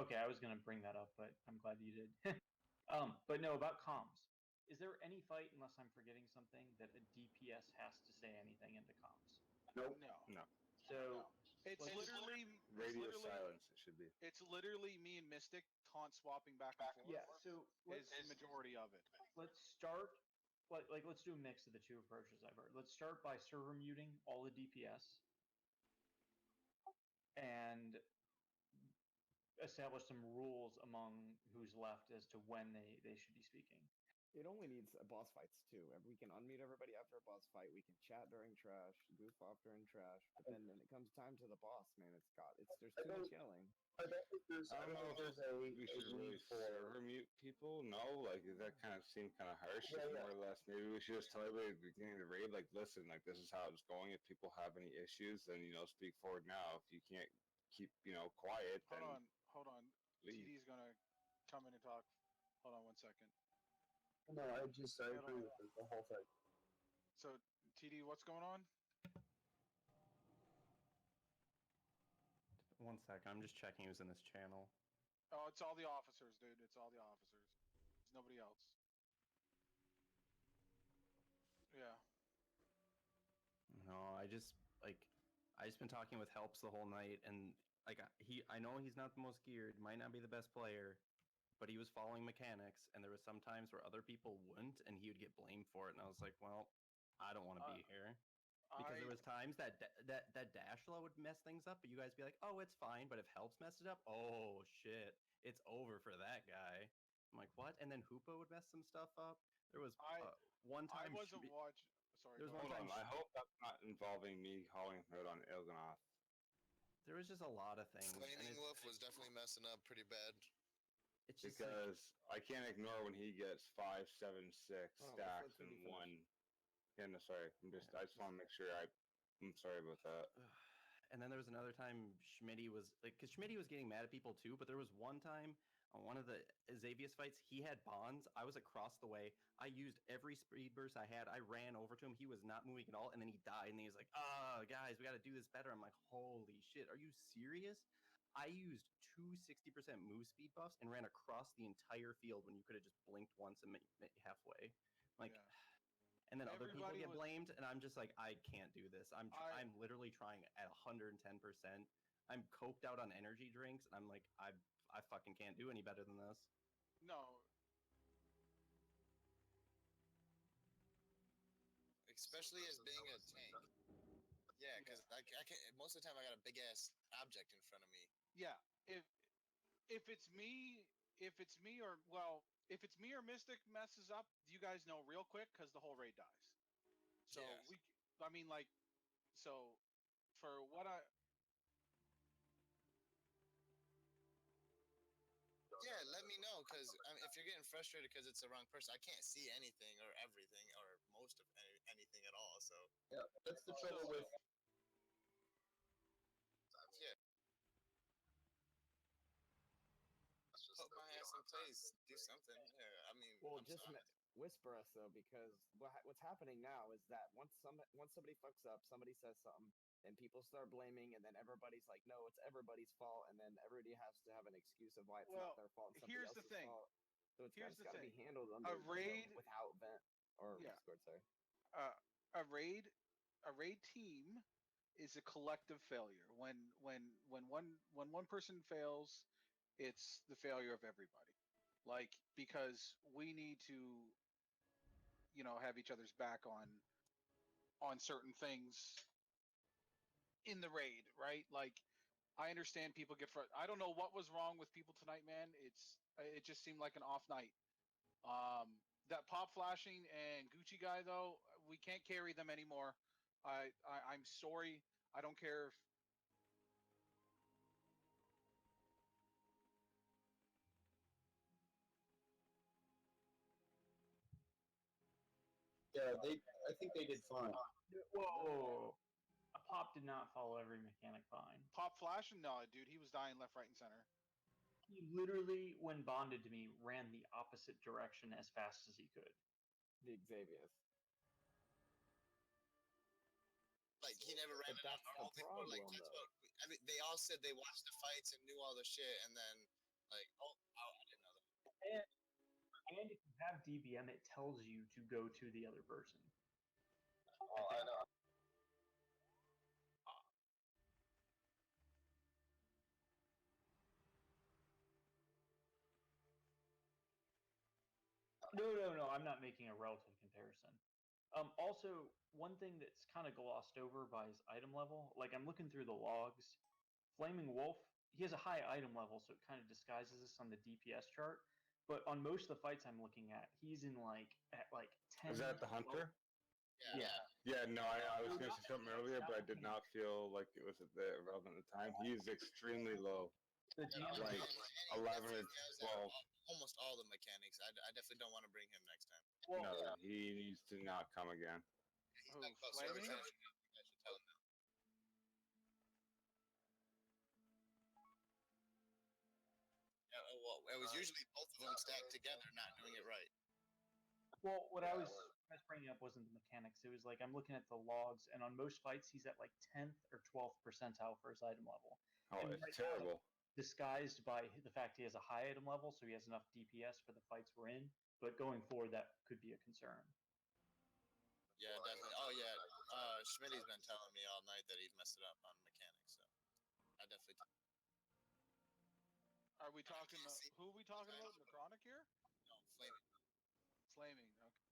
okay, I was gonna bring that up, but I'm glad you did. But no, about comms. Is there any fight, unless I'm forgetting something, that a DPS has to say anything into comms? Nope. No. So it's literally radio silence. It should be. It's literally me and Mystic taunt swapping back and forth. Yeah. So is the majority of it. Let's start. Let's do a mix of the two approaches I've heard. Let's start by server muting all the DPS and establish some rules among who's left as to when they should be speaking. It only needs boss fights too. We can unmute everybody after a boss fight. We can chat during trash, goof off during trash. But then when it comes time to the boss, man, there's too much yelling. I don't know if there's we should really server mute people. No, like that kind of seemed kind of harsh. Yeah. More or less, maybe we should just tell everybody at the beginning of the raid, like, listen, like this is how it's going. If people have any issues, then speak forward now. If you can't keep quiet, then hold on. Leave. TD's gonna come in and talk. Hold on 1 second. No, I agree with the whole thing. So, TD, what's going on? 1 second, I'm just checking who's in this channel. Oh, it's all the officers, dude. It's all the officers. There's nobody else. Yeah. No, I just been talking with Helps the whole night, and I know he's not the most geared, might not be the best player, but he was following mechanics, and there was some times where other people wouldn't, and he would get blamed for it, and I was like, well, I don't want to be here. Because there was times that Dashla would mess things up, but you guys be like, oh, it's fine, but if Helps messed it up, oh, shit, it's over for that guy. I'm like, what? And then Hoopa would mess some stuff up. There was one time... I wasn't watching... Sorry, there was one time... I hope that's not involving me calling him out on Ilganoth. There was just a lot of things. Flaming Wolf was definitely messing up pretty bad. It's just because I can't ignore when he gets 5, 7, 6 stacks in one. Yeah, no, sorry. I just want to make sure I'm sorry about that. And then there was another time Schmitty was like, because Schmitty was getting mad at people too. But there was one time on one of the Xavius fights, he had bonds. I was across the way. I used every speed burst I had. I ran over to him. He was not moving at all, and then he died. And he was like, "Oh, guys, we got to do this better." I'm like, "Holy shit, are you serious?" I used two 60% move speed buffs and ran across the entire field when you could have just blinked once and met halfway. Like, and then other people Everybody get was- blamed, and I'm just like, I can't do this. I'm literally trying at 110%. I'm coked out on energy drinks, and I'm like, I fucking can't do any better than this. No. Especially as being a tank. Yeah, because I can't. Most of the time, I got a big ass object in front of me. Yeah, if it's me or Mystic messes up, you guys know real quick because the whole raid dies. So I mean, like, so for what I. Yeah, let me know because if you're getting frustrated because it's the wrong person, I can't see anything or everything or most of anything at all. So yeah, that's the trouble with. Yeah. Put my ass in place. Do something. Yeah, I mean. Well, just whisper us though, because what's happening now is that once somebody fucks up, somebody says something, and people start blaming, and then everybody's like, "No, it's everybody's fault," and then everybody has to have an excuse of why it's not their fault and somebody here's the else's thing. fault. So it's Here's got to the be thing. handled under A raid without vent or yeah. Discord. Sorry. A raid team is a collective failure. When one person fails, it's the failure of everybody. Like, because we need to, have each other's back on certain things in the raid, right? Like, I understand people get frustrated. I don't know what was wrong with people tonight, man. It just seemed like an off night. That pop flashing and Gucci guy though, we can't carry them anymore. I'm sorry. I don't care if. Yeah, I think they did fine. Whoa. A pop did not follow every mechanic fine. Pop flashing? No, dude, he was dying left, right, and center. He literally, when bonded to me, ran the opposite direction as fast as he could. The Xavius. Like, he never ran it on normal before. Like, that's what I mean. They all said they watched the fights and knew all the shit, and then like, oh, I didn't know that. And if you have DBM, it tells you to go to the other person. Oh, I know. No. I'm not making a relative comparison. Also, one thing that's kind of glossed over by his item level, like I'm looking through the logs, Flaming Wolf, he has a high item level, so it kind of disguises this on the DPS chart. But on most of the fights I'm looking at, he's in at 10. Is that the hunter? Yeah. Yeah, no, I was going to say something earlier, but I did not feel like it was relevant at the time. He is extremely low. The like 11 or 12. Almost all the mechanics. I definitely don't want to bring him next time. Well, no, he needs to not come again. He's not close. So every time you guys should tell him now. Yeah, well, it was usually both of them stacked together, not doing it right. Well, what I was bringing up wasn't the mechanics. It was like I'm looking at the logs, and on most fights, he's at like 10th or 12th percentile for his item level. Oh, and it's terrible. Disguised by the fact he has a high item level, so he has enough DPS for the fights we're in. But going forward, that could be a concern. Yeah, definitely. Oh, yeah. Schmitty's been telling me all night that he's messed it up on mechanics, so I definitely. Are we talking? Who are we talking about? Necronic here? No, Flaming. Flaming. Okay.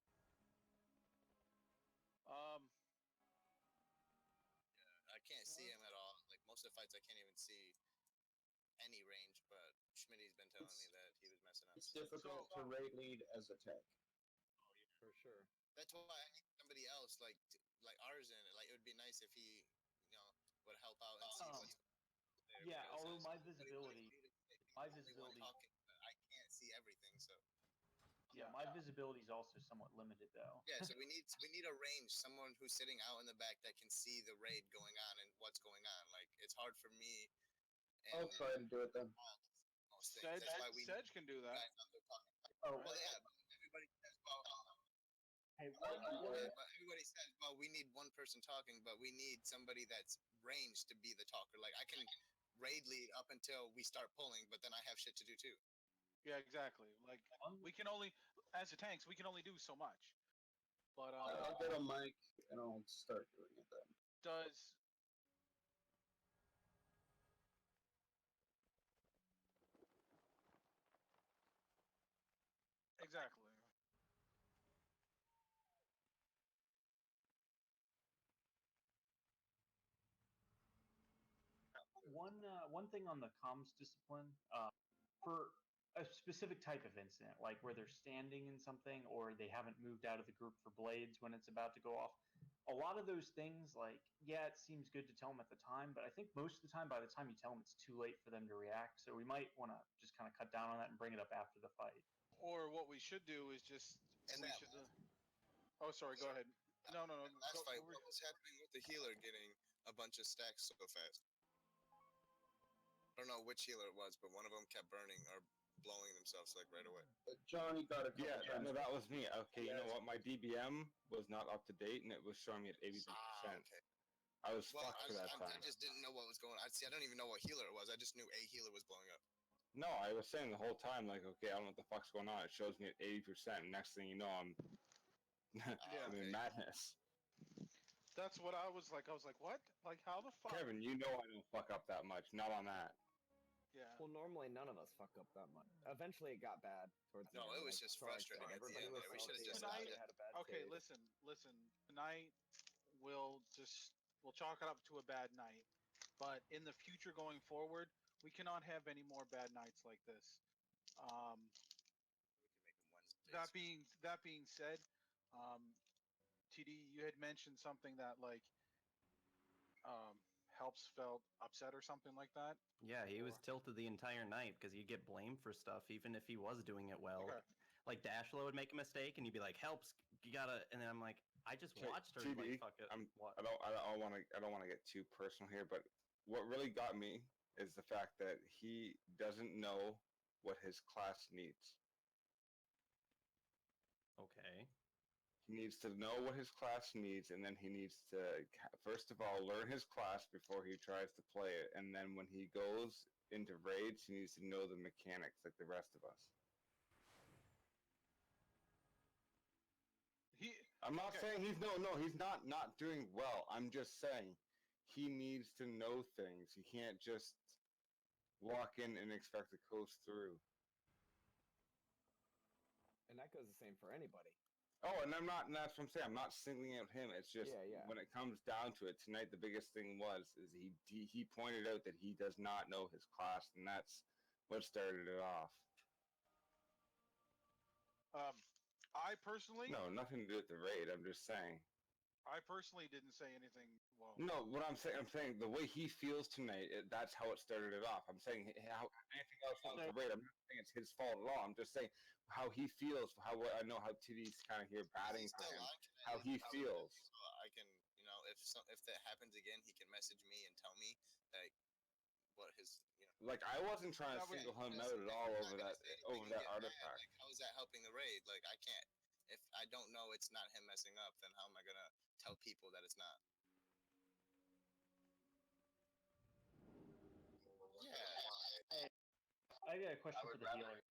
Yeah, I can't see him at all. Like most of the fights, I can't even see any range. But Schmitty's been telling me that he was messing up. It's difficult to raid lead as a tech. For sure. That's why I need somebody else like Arzen. Like it would be nice if he, would help out and see what's. Yeah, although my visibility. Talking, but I can't see everything, so. Yeah, my visibility is also somewhat limited though. Yeah, so we need a range, someone who's sitting out in the back that can see the raid going on and what's going on. Like it's hard for me. And I'll try to do it then. most things. That's why we Sedge can do that. guys on the talking. Oh, Well, yeah, but everybody says, well, Hey, but everybody says, well, we need one person talking, but we need somebody that's ranged to be the talker. Like I can raid lead up until we start pulling, but then I have shit to do too. Yeah, exactly. Like we can only, as the tanks, we can only do so much. But I'll get a mic and I'll start doing it then. does exactly. One thing on the comms discipline, for a specific type of incident, like where they're standing in something or they haven't moved out of the group for blades when it's about to go off. A lot of those things, like, yeah, it seems good to tell them at the time, but I think most of the time, by the time you tell them, it's too late for them to react. So we might want to just kind of cut down on that and bring it up after the fight. Or what we should do is just oh, sorry. Go ahead. No. Last fight, what was happening with the healer getting a bunch of stacks so fast? I don't know which healer it was, but one of them kept burning or blowing themselves like right away. Johnny got a couple times. No, that was me. Okay, you know what? My DBM was not up to date, and it was showing me at 80%. Okay. I was fucked for that time. I just didn't know what was going on. I don't even know what healer it was. I just knew a healer was blowing up. No, I was saying the whole time, like, okay, I don't know what the fuck's going on. It shows me at 80%, and next thing you know, I'm I'm in madness. That's what I was like. I was like, what? Like, how the fuck? Kevin, you know I don't fuck up that much. Not on that. Yeah. Well, normally none of us fuck up that much. Eventually, it got bad towards the No, end. it was just frustrating at the Everybody end was there. We should have salty, just everybody stopped it. had a bad Okay, fade. listen. Tonight we'll chalk it up to a bad night. But in the future going forward, we cannot have any more bad nights like this. That being said, TD, you had mentioned something that like Helps felt upset or something like that. Yeah, he was tilted the entire night because he'd get blamed for stuff even if he was doing it well. Okay. Like Dashlo would make a mistake and you'd be like, "Helps, you gotta," and then I'm like, "I just watched her." TD, Like, fuck it. I don't want to get too personal here, but what really got me is the fact that he doesn't know what his class needs. Okay. He needs to know what his class needs, and then he needs to, first of all, learn his class before he tries to play it. And then when he goes into raids, he needs to know the mechanics like the rest of us. I'm not saying he's he's not doing well. I'm just saying he needs to know things. He can't just walk in and expect to coast through. And that goes the same for anybody. Oh, and that's what I'm saying. I'm not singling out him. It's just Yeah. when it comes down to it, tonight the biggest thing is he pointed out that he does not know his class, and that's what started it off. I personally nothing to do with the raid. I'm just saying. I personally didn't say anything. Well, no, what I'm saying the way he feels tonight, that's how it started it off. I'm saying how anything else not with the raid. I'm not saying it's his fault at all. I'm just saying how he feels. How I know how TD's kind of here batting for him. How he feels. I can, if that happens again, he can message me and tell me like what his, Like I wasn't trying to single him out at all over that artifact. Like, how is that helping the raid? Like I can't. If I don't know it's not him messing up, then how am I gonna tell people that it's not? Yeah. I got a question for the healer.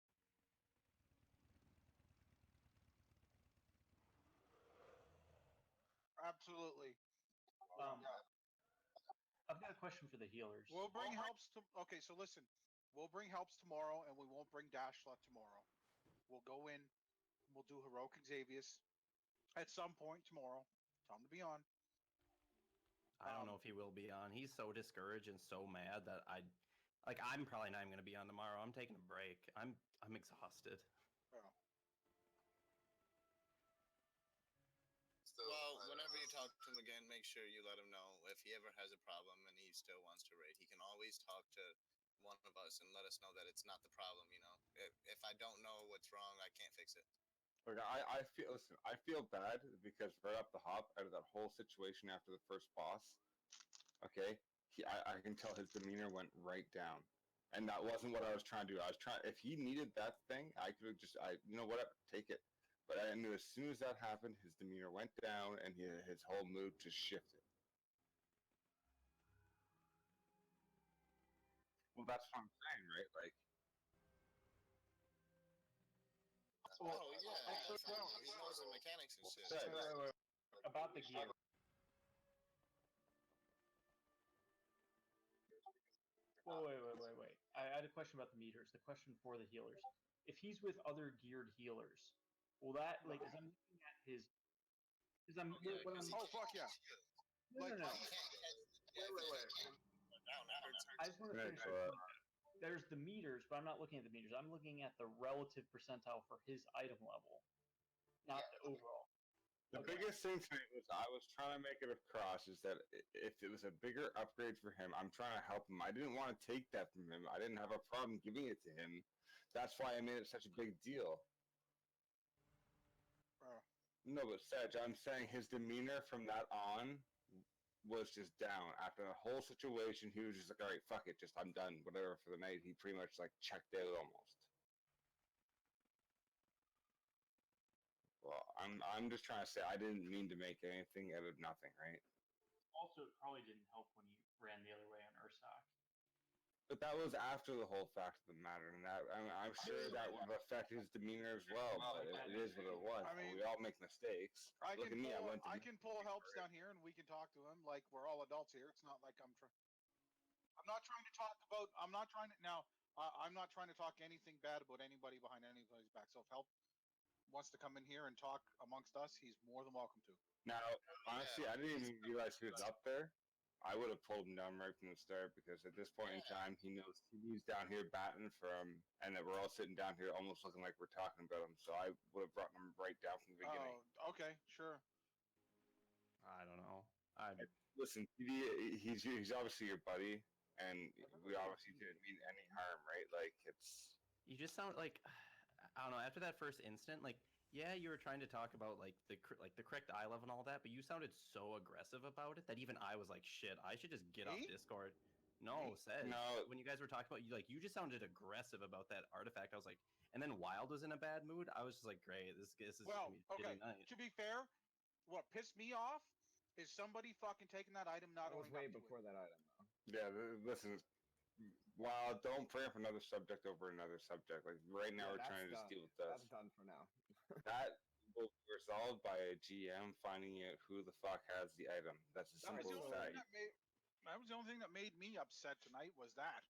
Absolutely. I've got a question for the healers. We'll bring helps to. Okay, so listen, we'll bring helps tomorrow, and we won't bring Dashla tomorrow. We'll go in. We'll do heroic Xavius at some point tomorrow. Tell him to be on. I don't know if he will be on. He's so discouraged and so mad that I'm probably not even going to be on tomorrow. I'm taking a break. I'm exhausted. Oh. Well, whenever you talk to him again, make sure you let him know if he ever has a problem and he still wants to raid. He can always talk to one of us and let us know that it's not the problem. You know, if I don't know what's wrong, I can't fix it. Look, I feel bad because right up the hop out of that whole situation after the first boss, okay, I can tell his demeanor went right down, and that wasn't what I was trying to do. I was trying, if he needed that thing, I could have just, you know what, take it. But I knew as soon as that happened, his demeanor went down, and his whole mood just shifted. Well, that's what I'm saying, right? Like, Oh yeah, he knows the mechanics and shit. About the gear. Wait. I had a question about the meters. The question for the healers. If he's with other geared healers, will that, like, as I'm looking at his... Oh, fuck yeah. No. Wait. I just want to finish the point. There's the meters, but I'm not looking at the meters. I'm looking at the relative percentile for his item level, not the overall. The biggest thing to me was I was trying to make it across is that if it was a bigger upgrade for him, I'm trying to help him. I didn't want to take that from him. I didn't have a problem giving it to him. That's why I made it such a big deal. No, but Sedge, I'm saying his demeanor from that on was just down. After the whole situation, he was just like, all right, fuck it, just I'm done, whatever, for the night. He pretty much like checked out almost. Well, I'm just trying to say I didn't mean to make anything out of nothing, right? Also, it probably didn't help when you ran the other way on Urstock. But that was after the whole fact of the matter, and that I'm sure that would have affected his demeanor as well. But it is what it was. I mean, we all make mistakes. Look at me. I can pull helps down here, and we can talk to him like we're all adults here. It's not like I'm not trying to talk about. I'm not trying to now. I'm not trying to talk anything bad about anybody behind anybody's back. So if help wants to come in here and talk amongst us, he's more than welcome to. Now, honestly, I didn't even realize he was up there. I would have pulled him down right from the start because at this point in time, he's down here batting from, and that we're all sitting down here almost looking like we're talking about him. So I would have brought him right down from the beginning. Oh, okay, sure. I don't know. Listen, he's obviously your buddy, and we obviously didn't mean any harm, right? Like it's. You just sound like, I don't know. After that first instant, like, yeah, you were trying to talk about like the correct eye level and all that, but you sounded so aggressive about it that even I was like, shit, I should just get off Discord. No, Sedge. No. When you guys were talking about you just sounded aggressive about that artifact. I was like, and then Wild was in a bad mood. I was just like, great, this is well, okay. night. To be fair, what pissed me off is somebody fucking taking that item, not owning up to it. Way before that item, though. Yeah, listen. Wow, don't bring up another subject over another subject. Like right now, we're trying to just deal with this. That's done for now. That will be resolved by a GM finding out who the fuck has the item. That's as simple as that. That was the only thing that made me upset tonight was that.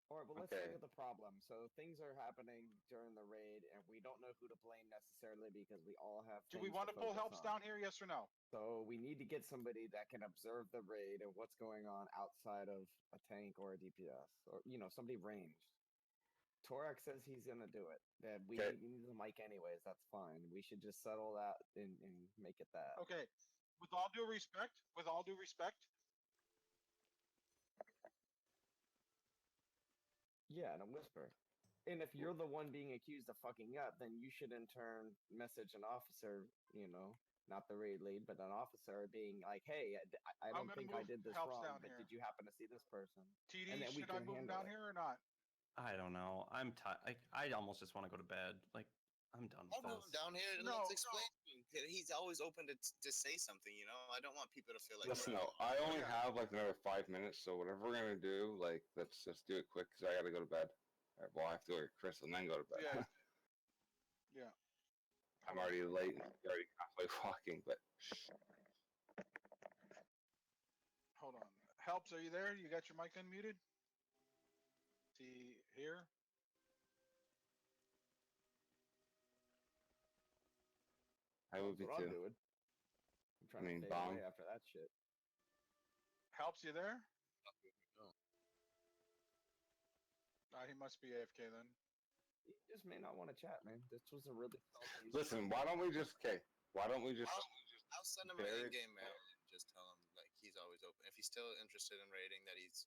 All right, but let's look at the problem. So things are happening during the raid, and we don't know who to blame necessarily because we all have. Do we want to pull helps down here? Yes or no? So we need to get somebody that can observe the raid and what's going on outside of a tank or a DPS, or somebody ranged. Torak says he's gonna do it. We need the mic anyways. That's fine. We should just settle that and make it that. Okay. With all due respect. Yeah, and a whisper. And if you're the one being accused of fucking up, then you should in turn message an officer, not the raid lead, but an officer being like, hey, I don't think I did this wrong, but did you happen to see this person? TD, should I move down here or not? I don't know. I'm tired. I almost just want to go to bed. Like, I'm done with I'll move down here and let's explain to him. He's always open to say something, I don't want people to feel like... Listen, I only have like another 5 minutes, so whatever we're going to do, like, let's just do it quick because I got to go to bed. Well, I have to go to Chris and then go to bed. Yeah. I'm already late and already halfway walking, but... Hold on. Helps, are you there? You got your mic unmuted? See here? I would be too. I'm trying to stay away after that shit. Helps, you there? He must be AFK then. He just may not want to chat, man. This was a really... Listen, why don't we just... I'll send him an in-game mail and just tell him like he's always open. If he's still interested in raiding, that he's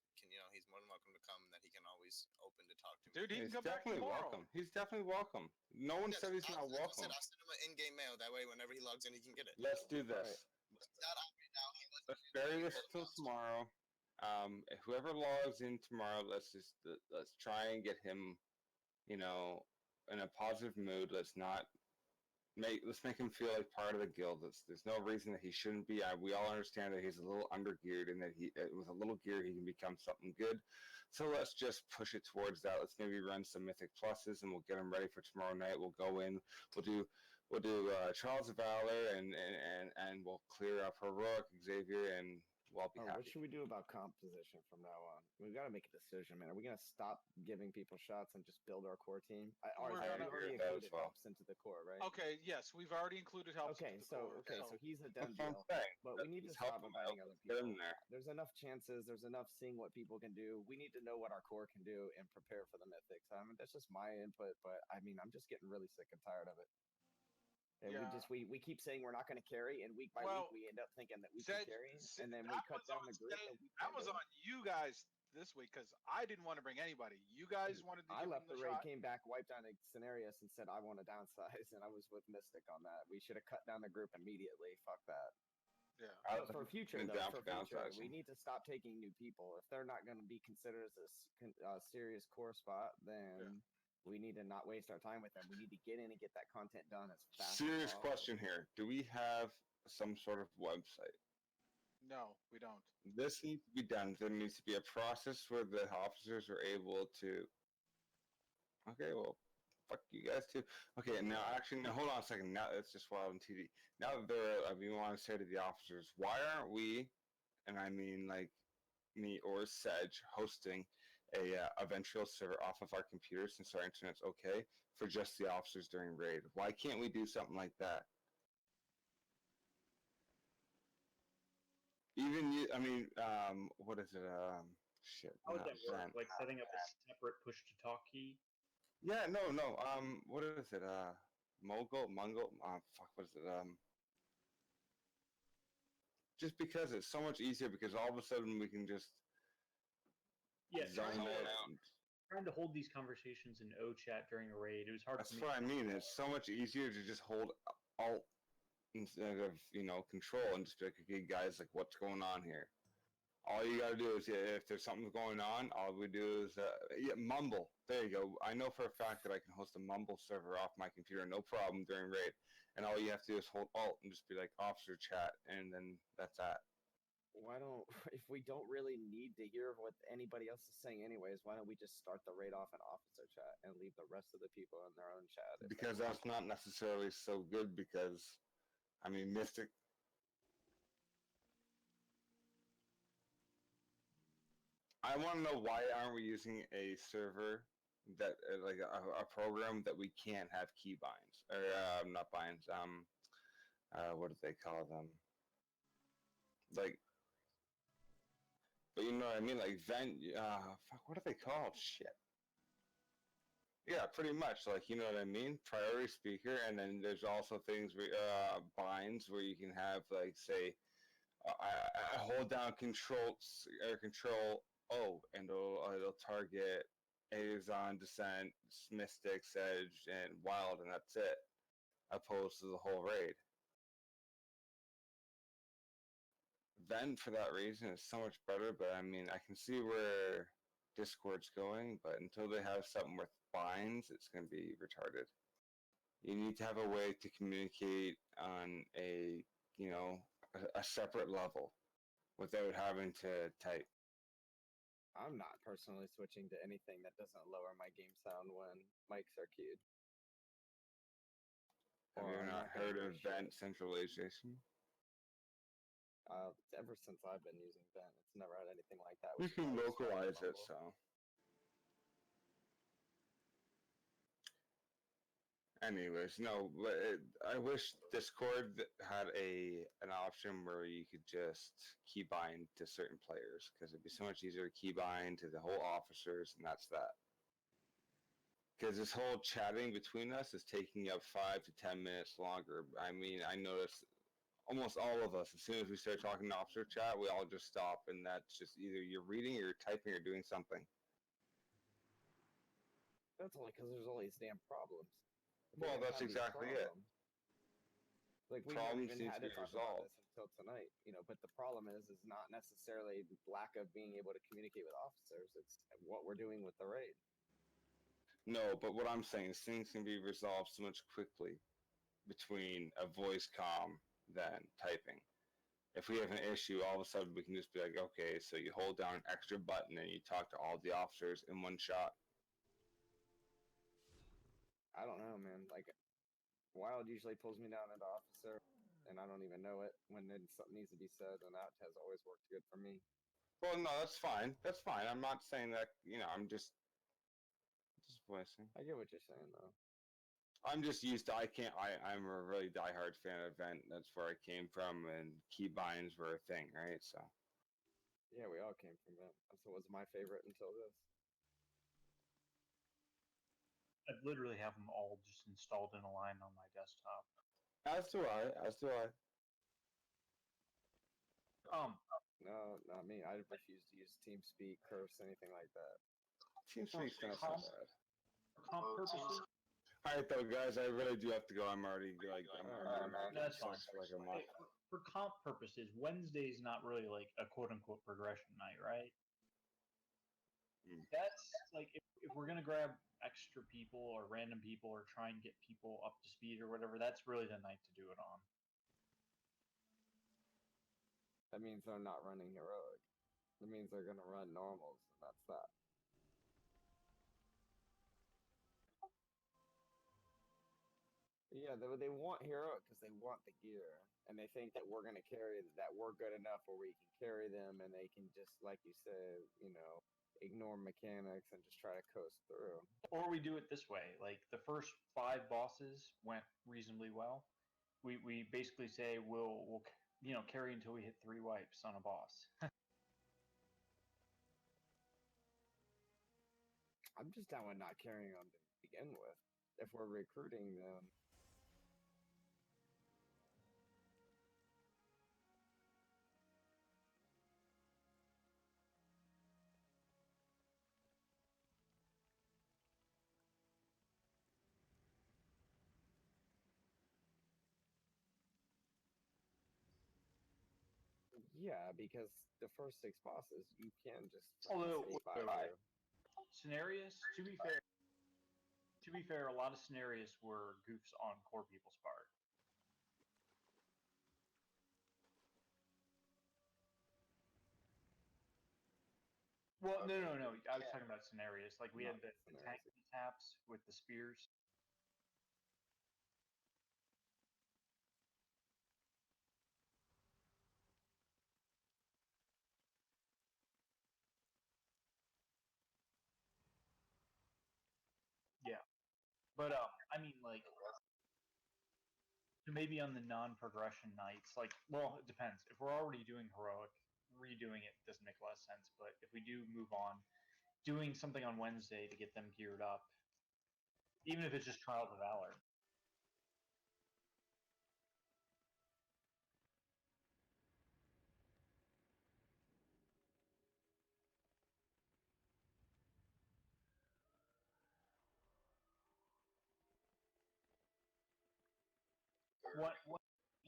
more than welcome to come. That he can always open to talk to me. Dude, he He's can come back definitely tomorrow. welcome. He's definitely welcome. No one said he's not Like I welcome. said, I'll send him an in-game mail. That way, whenever he logs in, he can get it. Let's do this. He's not on right now. He wasn't Let's bury this till tomorrow. Whoever logs in tomorrow, let's try and get him, in a positive mood. Let's make him feel like part of the guild. There's no reason that he shouldn't be. We all understand that he's a little undergeared, and that with a little gear he can become something good. So let's just push it towards that. Let's maybe run some mythic pluses, and we'll get him ready for tomorrow night. We'll go in. We'll do Trials of Valor, and we'll clear up Heroic, Xavier, and we'll be happy. What should we do about composition from now on? We've got to make a decision, man. Are we going to stop giving people shots and just build our core team? We're I gonna- already agree with that as included well. helps into the core, right? Okay, yes, we've already included help. Okay, so he's a done That's what I'm deal. saying. But we need to Just stop help him inviting out. other Get people. him there. There's enough chances. There's enough seeing what people can do. We need to know what our core can do and prepare for the mythics. I mean, that's just my input, but I mean, I'm just getting really sick and tired of it. And Yeah. we keep saying we're not going to carry, and week by Well, week we end up thinking that we Said- can carry, said- and then we that cut was down on the group. Said- And we That can't was do it. on you guys this week because I didn't want to bring anybody. You guys wanted to I give left them the the raid, shot. came back, wiped out Scenarius, and said I want to downsize, and I was with Mystic on that. We should have cut down the group immediately. Fuck that. Yeah. But for future, been though, down for for future, downsizing. we need to stop taking new people. If they're not going to be considered as a serious core spot, then we need to not waste our time with them. We need to get in and get that content done as fast. Serious as possible. question here. Do we have some sort of website? No, we don't. This needs to be done. There needs to be a process where the officers are able to. Okay, well, fuck you guys too. Okay, now hold on a second. Now it's just wild and TD. Now that we want to say to the officers, why aren't we, and I mean like me or Sedge, hosting a ventrial server off of our computer since our internet's okay for just the officers during raid? Why can't we do something like that? What is it? Shit. How would not that work? Vent. Like setting up a separate push to talk key? Yeah, no. What is it? Mungo. Fuck. What is it? Just because it's so much easier, because all of a sudden we can just zone it out. Trying to hold these conversations in O chat during a raid, it was hard. That's for me. what I mean. It's so much easier to just hold Alt instead of Control and just be like, okay, guys, like what's going on here? All you gotta do is, if there's something going on, all we do is Mumble. There you go. I know for a fact that I can host a Mumble server off my computer, no problem during raid. And all you have to do is hold Alt and just be like officer chat, and then that's that. Why don't, if we don't really need to hear what anybody else is saying anyways, why don't we just start the raid off in officer chat and leave the rest of the people in their own chat? Because that's not necessarily so good, because, I mean, Mystic... I want to know, why aren't we using a server that, like a program that we can't have key binds? Or, not binds, what do they call them? Like... But you know what I mean? Like vent, fuck, what are they called? Shit. Yeah, pretty much. Like, you know what I mean? Priority speaker, and then there's also things where, binds where you can have, like, say, I hold down Control O, and it'll target Azon, Descent, Mystic, Edge, and Wild, and that's it. Opposed to the whole raid. Vent, for that reason, is so much better, but I mean, I can see where Discord's going, but until they have something with binds, it's going to be retarded. You need to have a way to communicate on a separate level without having to type. I'm not personally switching to anything that doesn't lower my game sound when mics are queued. Have you not heard of Vent centralization? Ever since I've been using Vent, it's never had anything like that. You can localize it, so. Anyways, no, but I wish Discord had an option where you could just keybind to certain players, because it'd be so much easier to keybind to the whole officers, and that's that. Because this whole chatting between us is taking up 5 to 10 minutes longer. I mean, I noticed almost all of us, as soon as we start talking to officer chat, we all just stop, and that's just either you're reading, or you're typing, or doing something. That's only because there's all these damn problems. Well, that's exactly it. Like, we Problems haven't even need had to to be talk about resolved. this until tonight, but the problem is not necessarily lack of being able to communicate with officers. It's what we're doing with the raid. No, but what I'm saying is things can be resolved so much quickly between a voice comm than typing. If we have an issue, all of a sudden we can just be like, okay, so you hold down an extra button and you talk to all the officers in one shot. I don't know, man. Like, Wild usually pulls me down into officer, and I don't even know it when something needs to be said, and that has always worked good for me. Well, no, that's fine. That's fine. I'm not saying that, I'm just voicing. I get what you're saying, though. I'm just used to, I'm a really diehard fan of Vent. That's where I came from, and keybinds were a thing, right? So. Yeah, we all came from Vent. That's what was my favorite until this. I literally have them all just installed in a line on my desktop. As do I. No, not me. I refuse to use TeamSpeak, Curse, anything like that. TeamSpeak's not so bad. For comp purposes? Alright though, guys, I really do have to go. I'm already, That's fine. like a month. For comp purposes, Wednesday's not really like a quote-unquote progression night, right? That's like, if we're going to grab extra people or random people or try and get people up to speed or whatever, that's really the night to do it on. That means they're not running heroic. That means they're going to run normals, and that's that. Yeah, they want heroic because they want the gear, and they think that we're going to carry, that we're good enough where we can carry them, and they can just, like you said, ignore mechanics and just try to coast through. Or we do it this way, like the first 5 bosses went reasonably well. We basically say we'll carry until we hit 3 wipes on a boss. I'm just down with not carrying them to begin with. If we're recruiting them. Yeah, because the first 6 bosses, you can just Although, by Scenarios, to be fair, a lot of scenarios were goofs on core people's part. Well, no. I was talking about scenarios. Like we had the tank taps with the spears. Yeah, but I mean, like, maybe on the non-progression nights, like, well, it depends. If we're already doing heroic, redoing it doesn't make a lot of sense. But if we do move on, doing something on Wednesday to get them geared up, even if it's just Trials of Valor.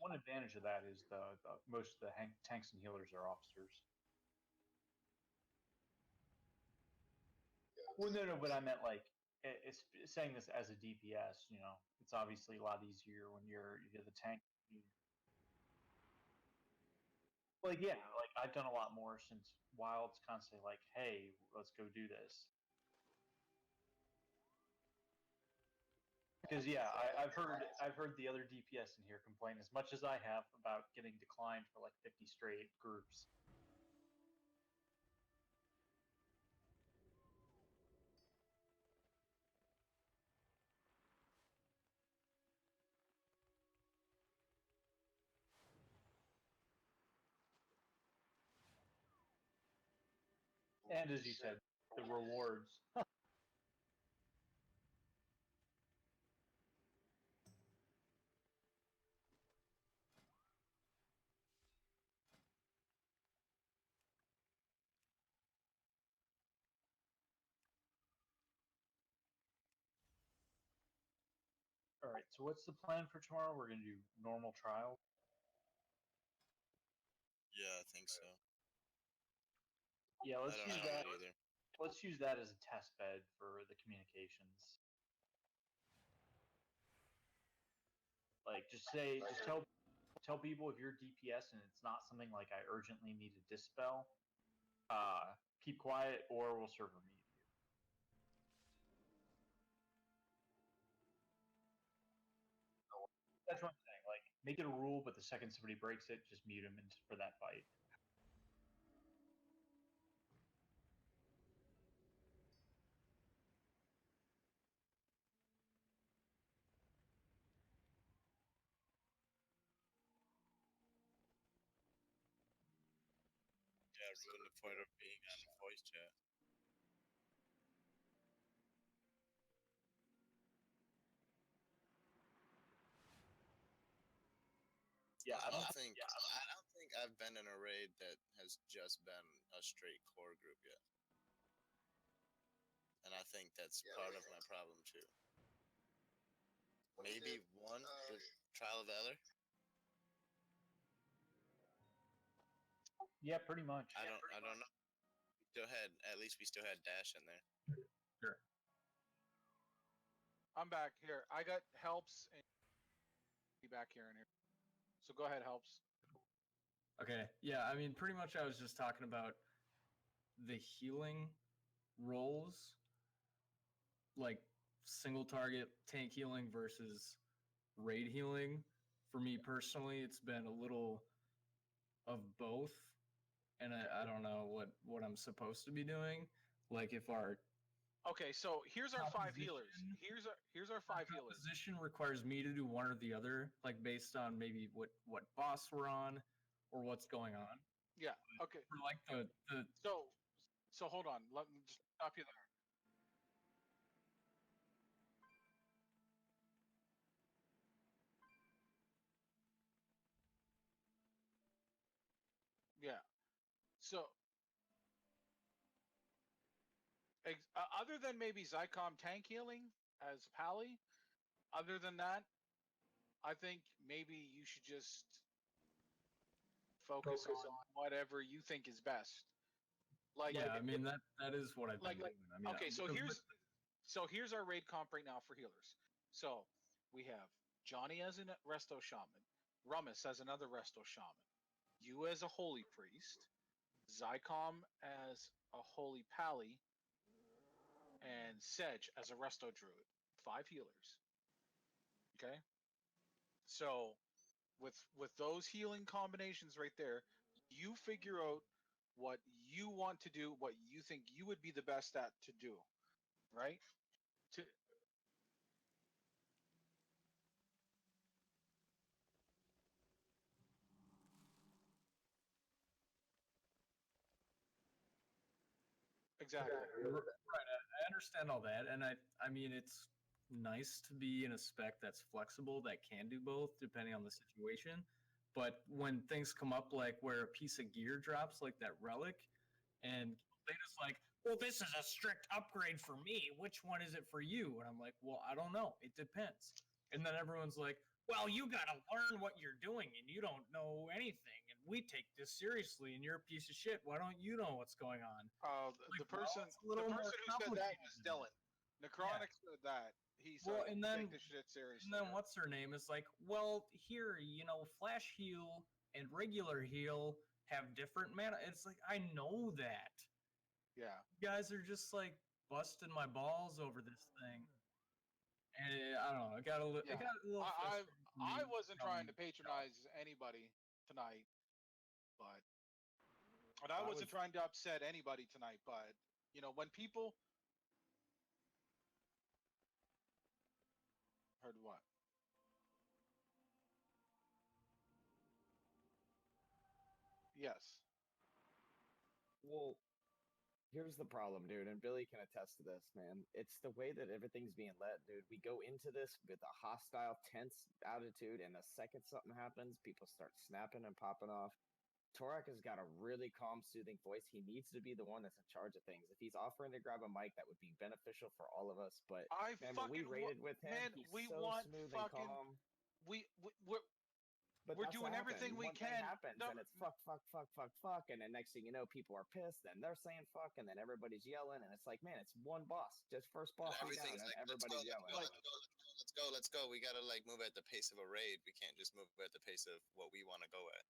One advantage of that is the most of the tanks and healers are officers. Well, no, but I meant like it's saying this as a DPS. It's obviously a lot easier when you're the tank. Like, yeah, like I've done a lot more since Wild's constantly like, hey, let's go do this. Because yeah, I've heard the other DPS in here complain as much as I have about getting declined for like 50 straight groups. And as you said, the rewards. So what's the plan for tomorrow? We're gonna do normal trial. Yeah, I think so. Yeah, let's I don't use know that. either. Let's use that as a test bed for the communications. Like, just tell people if you're DPS and it's not something like I urgently need to dispel, keep quiet or we'll server mute you. That's what I'm saying. Like, make it a rule, but the second somebody breaks it, just mute them for that fight. Yeah, ruin the point of being on voice chat. Yeah, I don't think I've been in a raid that has just been a straight core group yet. And I think that's part of my problem too. Maybe one, the Trial of Valor. Yeah, pretty much. I don't know. At least we still had Dash in there. Sure. I'm back here. I got helps and be back here and here. So go ahead, helps. Okay, yeah, I mean, pretty much I was just talking about the healing roles, like single target tank healing versus raid healing. For me personally, it's been a little of both, and I don't know what I'm supposed to be doing. Like if our Okay, so here's our 5 healers. Here's our 5 healers. position requires me to do one or the other, like based on maybe what boss we're on or what's going on. Yeah. Okay. For like the So hold on. Let me just stop you there. Yeah. So other than maybe Zycom tank healing as Pally, other than that, I think maybe you should just focus on whatever you think is best. Like, yeah, I mean that is what I've been doing. I mean, okay, so here's our raid comp right now for healers. So we have Johnny as a resto shaman, Rummus as another resto shaman, you as a holy priest, Zycom as a holy pally, and Sedge as a resto druid. 5 healers. Okay. So with those healing combinations right there, you figure out what you want to do, what you think you would be the best at to do, right? Exactly. Right. I understand all that, and I mean it's nice to be in a spec that's flexible that can do both depending on the situation. But when things come up like where a piece of gear drops like that relic, and they just like, well, this is a strict upgrade for me. Which one is it for you? And I'm like, well, I don't know. It depends. And then everyone's like, well, you got to learn what you're doing and you don't know anything. And we take this seriously and you're a piece of shit. Why don't you know what's going on? The person who said that was Dylan. Necronic said that. He said, well, and then, take this shit seriously. And then what's her name is like, well, here, flash heal and regular heal have different mana. It's like, I know that. Yeah. You guys are just like busting my balls over this thing. And I don't know. It got a little. I wasn't trying to patronize anybody tonight, but I wasn't trying to upset anybody tonight. But when people heard what? Yes. Well, here's the problem, dude, and Billy can attest to this, man. It's the way that everything's being led, dude. We go into this with a hostile, tense attitude, and the second something happens, people start snapping and popping off. Torak has got a really calm, soothing voice. He needs to be the one that's in charge of things. If he's offering to grab a mic, that would be beneficial for all of us. But man, when we raided with him, he's so smooth and calm. We're doing everything we One can. thing happens, and it's fuck, and then next thing you know, people are pissed, and they're saying fuck, and then everybody's yelling, and it's like, man, it's one boss, just first boss down, and Like, everybody's yelling. Let's go. We gotta like move at the pace of a raid. We can't just move at the pace of what we want to go at.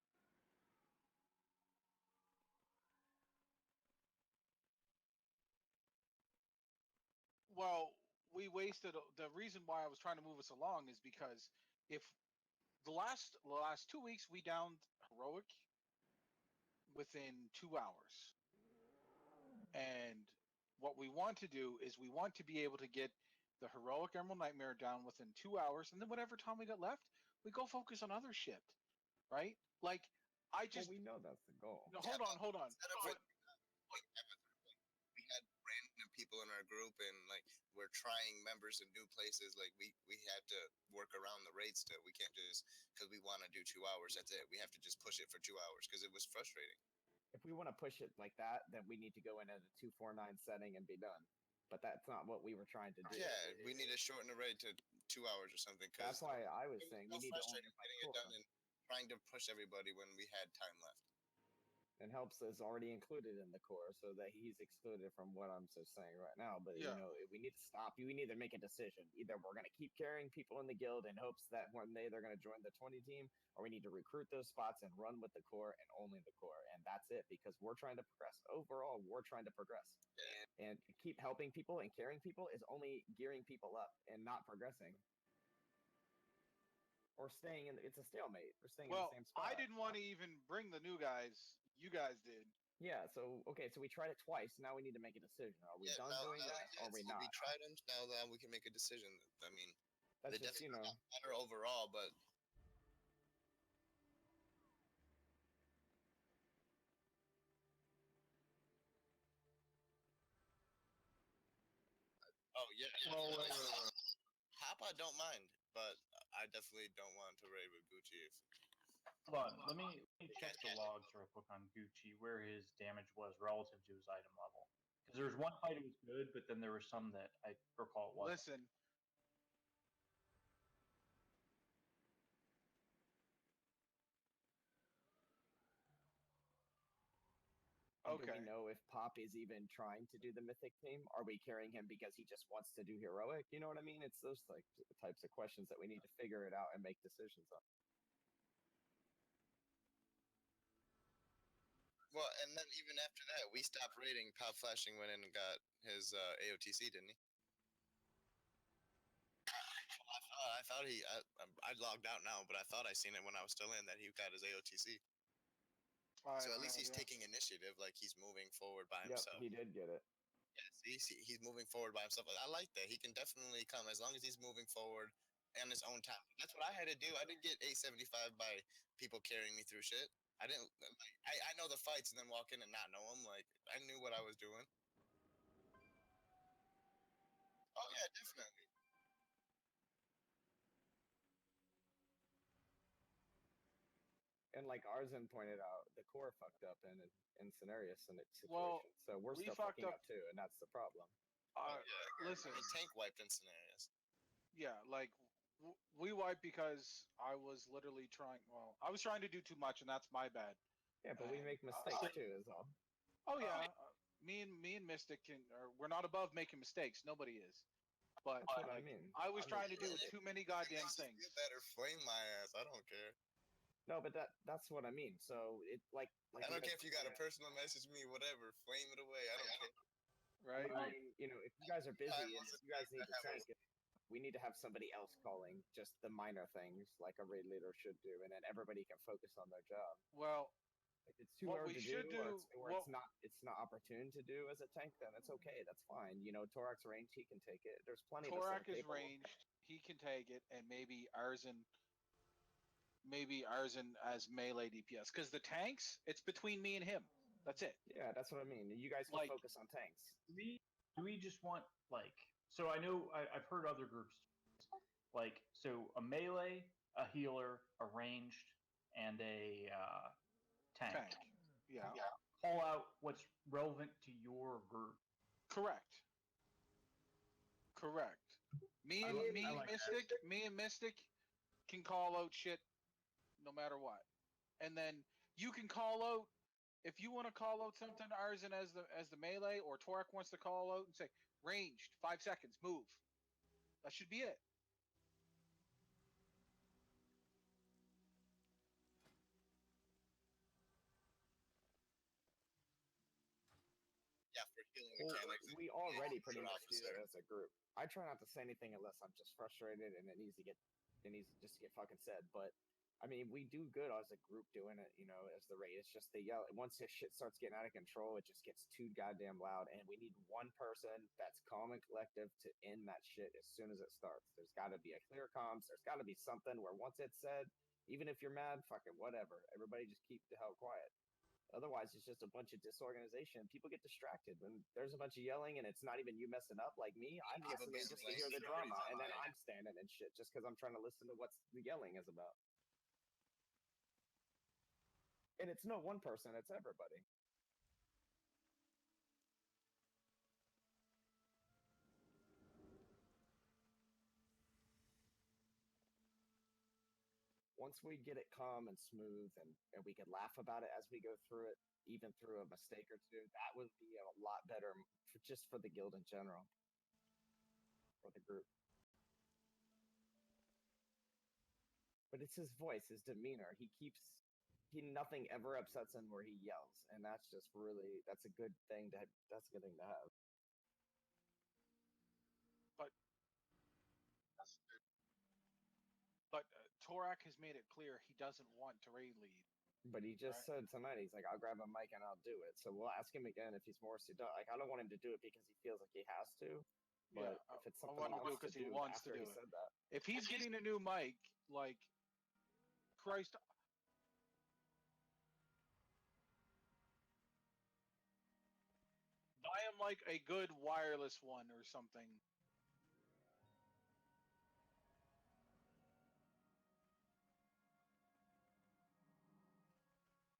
Well, we wasted the reason why I was trying to move us along is because if the last 2 weeks we downed heroic within 2 hours, and what we want to do is we want to be able to get the heroic Emerald Nightmare down within 2 hours, and then whatever time we got left, we go focus on other shit, right? Like I just we know that's the goal. No, hold on. We had random people in our group, and like we're trying members in new places. Like we had to work around the raid still. We can't just because we want to do 2 hours. That's it. We have to just push it for 2 hours because it was frustrating. If we want to push it like that, then we need to go in at a 249 setting and be done. But that's not what we were trying to do. Yeah, we need to shorten the raid to 2 hours or something. That's why I was saying we need to only getting it done and trying to push everybody when we had time left. And helps is already included in the core, so that he's excluded from what I'm just saying right now. But you know, we need to stop. We need to make a decision. Either we're going to keep carrying people in the guild in hopes that one day they're going to join the 20 team, or we need to recruit those spots and run with the core and only the core. And that's it, because we're trying to progress. Overall, we're trying to progress. And keep helping people and carrying people is only gearing people up and not progressing. Or staying in, it's a stalemate. We're staying in the same spot. I didn't want to even bring the new guys. You guys did. Yeah, so we tried it twice. Now we need to make a decision. Are we done doing that, or are we not? We tried them. Now that we can make a decision. I mean, that's they just, definitely got better overall, but Hapa don't mind, but I definitely don't want to raid with Gucci. Hold on, let me check the logs real quick on Gucci, where his damage was relative to his item level. Because there's one fight it was good, but then there were some that I recall it wasn't. Listen. Okay. Do we know if Pop is even trying to do the mythic team? Are we carrying him because he just wants to do heroic? You know what I mean? It's those like types of questions that we need to figure it out and make decisions on. Well, and then even after that, we stopped raiding. Pop Flashing went in and got his AOTC, didn't he? I thought I logged out now, but I thought I seen it when I was still in that he got his AOTC. So at least he's taking initiative, like he's moving forward by himself. Yep, he did get it. Yeah, see, he's moving forward by himself. I like that. He can definitely come as long as he's moving forward on his own time. That's what I had to do. I didn't get 875 by people carrying me through shit. I didn't. I know the fights and then walk in and not know them. Like I knew what I was doing. Oh yeah, definitely. And like Arzen pointed out, the core fucked up in Cenarius in its situation. So we're still fucking up too, and that's the problem. Listen, he tank wiped in Cenarius. Yeah, like we wiped because I was literally trying. Well, I was trying to do too much, and that's my bad. Yeah, but we make mistakes too, is all. Oh yeah, me and Mystic we're not above making mistakes. Nobody is. But that's what I mean. I was trying to do too many goddamn things. You better flame my ass. I don't care. No, but that's what I mean. So it like I don't care if you got a personal message me, whatever. Flame it away. I don't care. Right. I mean, you know, if you guys are busy and if you guys need to tank it, we need to have somebody else calling just the minor things like a raid leader should do, and then everybody can focus on their job. Well, if it's too hard to do, or it's not opportune to do as a tank, then it's okay. That's fine. You know, Torak's range, he can take it. There's plenty. Torak is ranged. He can take it, and maybe Arzen as melee DPS. Because the tanks, it's between me and him. That's it. Yeah, that's what I mean. You guys can focus on tanks. Do we just want like? So I know I've heard other groups like a melee, a healer, a ranged, and a tank. Yeah. Call out what's relevant to your group. Correct. Me I and like- I like that. Me and Mystic can call out shit no matter what. And then you can call out if you want to call out something Arzen as the melee, or Torak wants to call out and say ranged, 5 seconds, move. That should be it. Yeah, for healing Well, mechanics. we already pretty You're much do opposite. it as a group. I try not to say anything unless I'm just frustrated and it needs to just get fucking said. But I mean, we do good as a group doing it, as the raid. It's just they yell. Once this shit starts getting out of control, it just gets too goddamn loud, and we need one person that's calm and collective to end that shit as soon as it starts. There's got to be a clear comms. There's got to be something where once it's said, even if you're mad, fucking whatever. Everybody just keep the hell quiet. Otherwise, it's just a bunch of disorganization. People get distracted when there's a bunch of yelling and it's not even you messing up. Like me, I'm People listening being just to hear the blamed. drama, and then I'm standing and shit just because I'm trying to listen to what the yelling is about. And it's no one person; it's everybody. Once we get it calm and smooth and we can laugh about it as we go through it, even through a mistake or two, that would be a lot better just for the guild in general, for the group. But it's his voice, his demeanor. Nothing ever upsets him where he yells, and that's a good thing to have. But Torak has made it clear he doesn't want to raid lead. But he just said tonight, he's like, I'll grab a mic and I'll do it. So we'll ask him again if he's more suited. Like, I don't want him to do it because he feels like he has to. But if it's I something want he to do it wants because to he do wants after to do he it. said that. If he's getting a new mic, like, Christ, buy him like a good wireless one or something.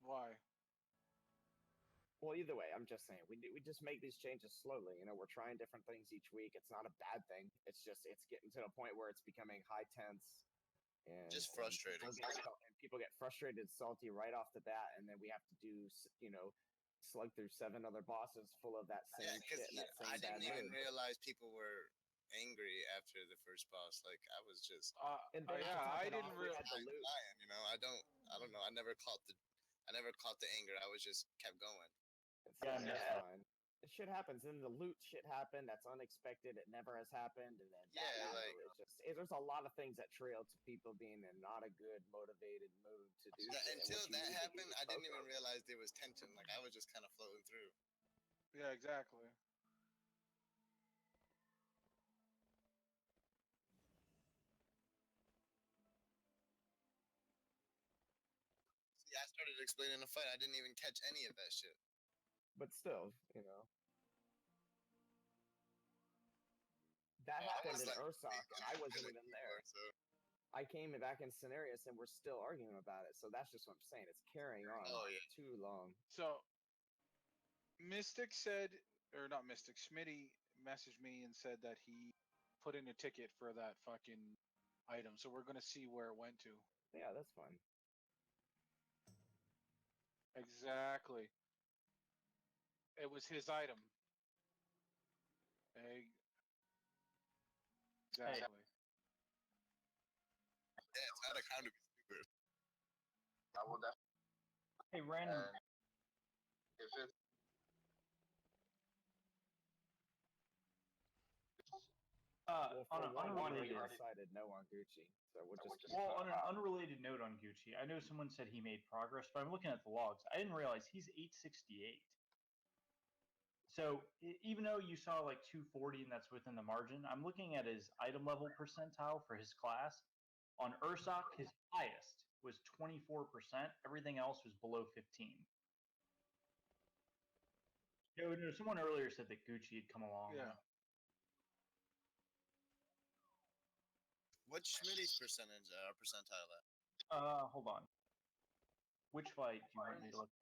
Why? Well, either way, I'm just saying we just make these changes slowly. We're trying different things each week. It's not a bad thing. It's getting to the point where it's becoming high tense and Just frustrating. And people get frustrated, salty right off the bat, and then we have to do slug through 7 other bosses full of that same shit. And that same I didn't bad even mood. realize people were angry after the first boss. Like I was just. And then I didn't realize I don't know. I never caught the anger. I was just kept going. That's fine. Shit happens, and the loot shit happened. That's unexpected. It never has happened, and then there's a lot of things that trail to people being in not a good motivated mood to do. Until that happened, I didn't even realize there was tension. Like I was just kind of floating through. Yeah, exactly. See, I started explaining the fight. I didn't even catch any of that shit. But still, that happened in Ursoc, and I wasn't even there. I came back in Cenarius, and we're still arguing about it. So that's just what I'm saying. It's carrying on too long. So, Mystic said, or not Mystic, Smitty messaged me and said that he put in a ticket for that fucking item. So we're gonna see where it went to. Yeah, that's fine. Exactly. It was his item. Exactly. Yeah, it's not a kind of stupid. I will definitely. Hey, random. If it's on an unrelated decided no on Gucci, so we'll just on an unrelated note on Gucci, I know someone said he made progress, but I'm looking at the logs. I didn't realize he's 868. So even though you saw like 240 and that's within the margin, I'm looking at his item level percentile for his class. On Ursoc, his highest was 24%. Everything else was below 15. No, someone earlier said that Gucci had come along. Yeah. What's Schmitty's percentile at? Hold on. Which fight do you want me to look at?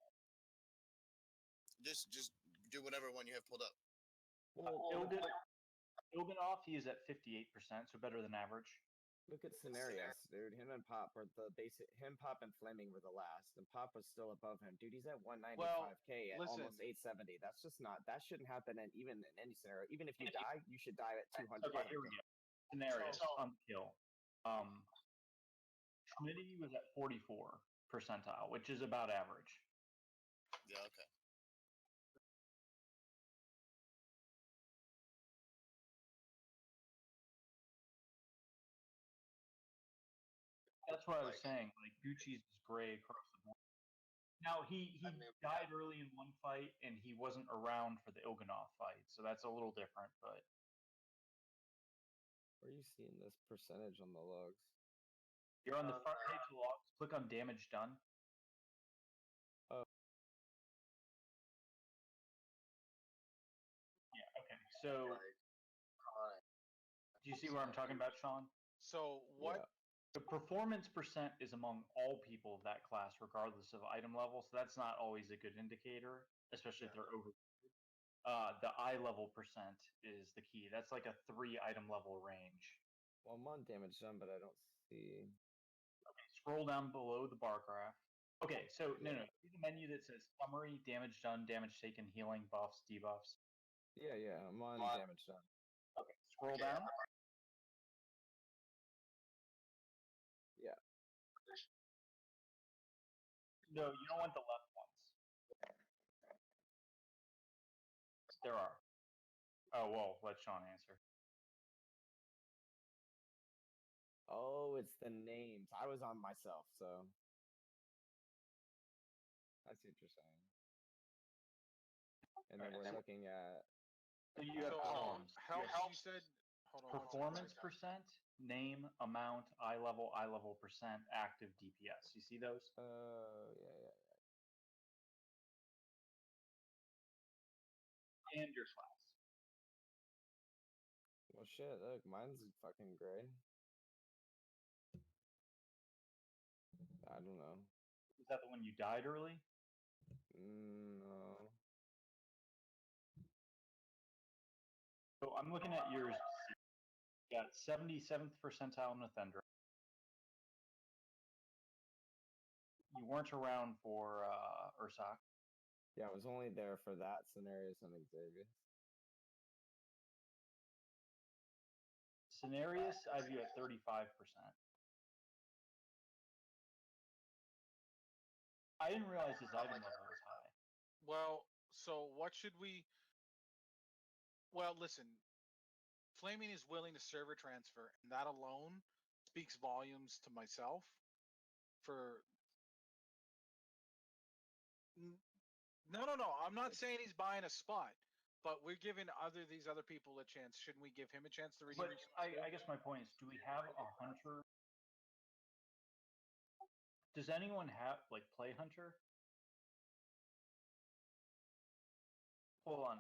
Just do whatever one you have pulled up. Ilganov, he is at 58%, so better than average. Look at Scenarios, dude. Him and Pop were the basic. Him, Pop, and Flaming were the last, and Pop was still above him. Dude, he's at 195k at listen. almost 870. That's just not. That shouldn't happen in even in any scenario. Even if you die, you should die at 200. Okay, here we go. Scenarios on the kill. Schmitty was at 44 percentile, which is about average. Yeah, okay. That's what I was saying. Like Gucci's is gray across the board. Now he died early in one fight, and he wasn't around for the Ilganov fight, so that's a little different. But where are you seeing this percentage on the logs? You're on the front page of the logs. Click on damage done. Oh. Yeah. Okay. So, do you see where I'm talking about, Sean? So what? Yeah. The performance percent is among all people of that class, regardless of item level. So that's not always a good indicator, especially if they're over. The eye level percent is the key. That's like a 3 item level range. Well, I'm on damage done, but I don't see. Okay, scroll down below the bar graph. Okay, so no. See the menu that says summary, damage done, damage taken, healing, buffs, debuffs. Yeah, I'm on damage done. Okay, scroll down. Yeah. No, you don't want the left ones. There are. Oh, well, let Sean answer. Oh, it's the names. I was on myself, so. I see what you're saying. And then we're looking at. So you have columns. Help, you said. Hold on. Performance percent, name, amount, eye level percent, active DPS. You see those? Yeah. And your class. Well, shit, look, mine's fucking gray. I don't know. Is that the one you died early? No. So I'm looking at yours. You got 77th percentile in Nathedra. You weren't around for Ursak. Yeah, I was only there for that Scenarios and Xavier. Scenarios, I have you at 35%. I didn't realize his item level was high. Well, so what should we? Well, listen. Flaming is willing to server transfer, and that alone speaks volumes to myself. No. I'm not saying he's buying a spot, but we're giving these other people a chance. Shouldn't we give him a chance to redeem? But I guess my point is, do we have a hunter? Does anyone have play hunter? Hold on.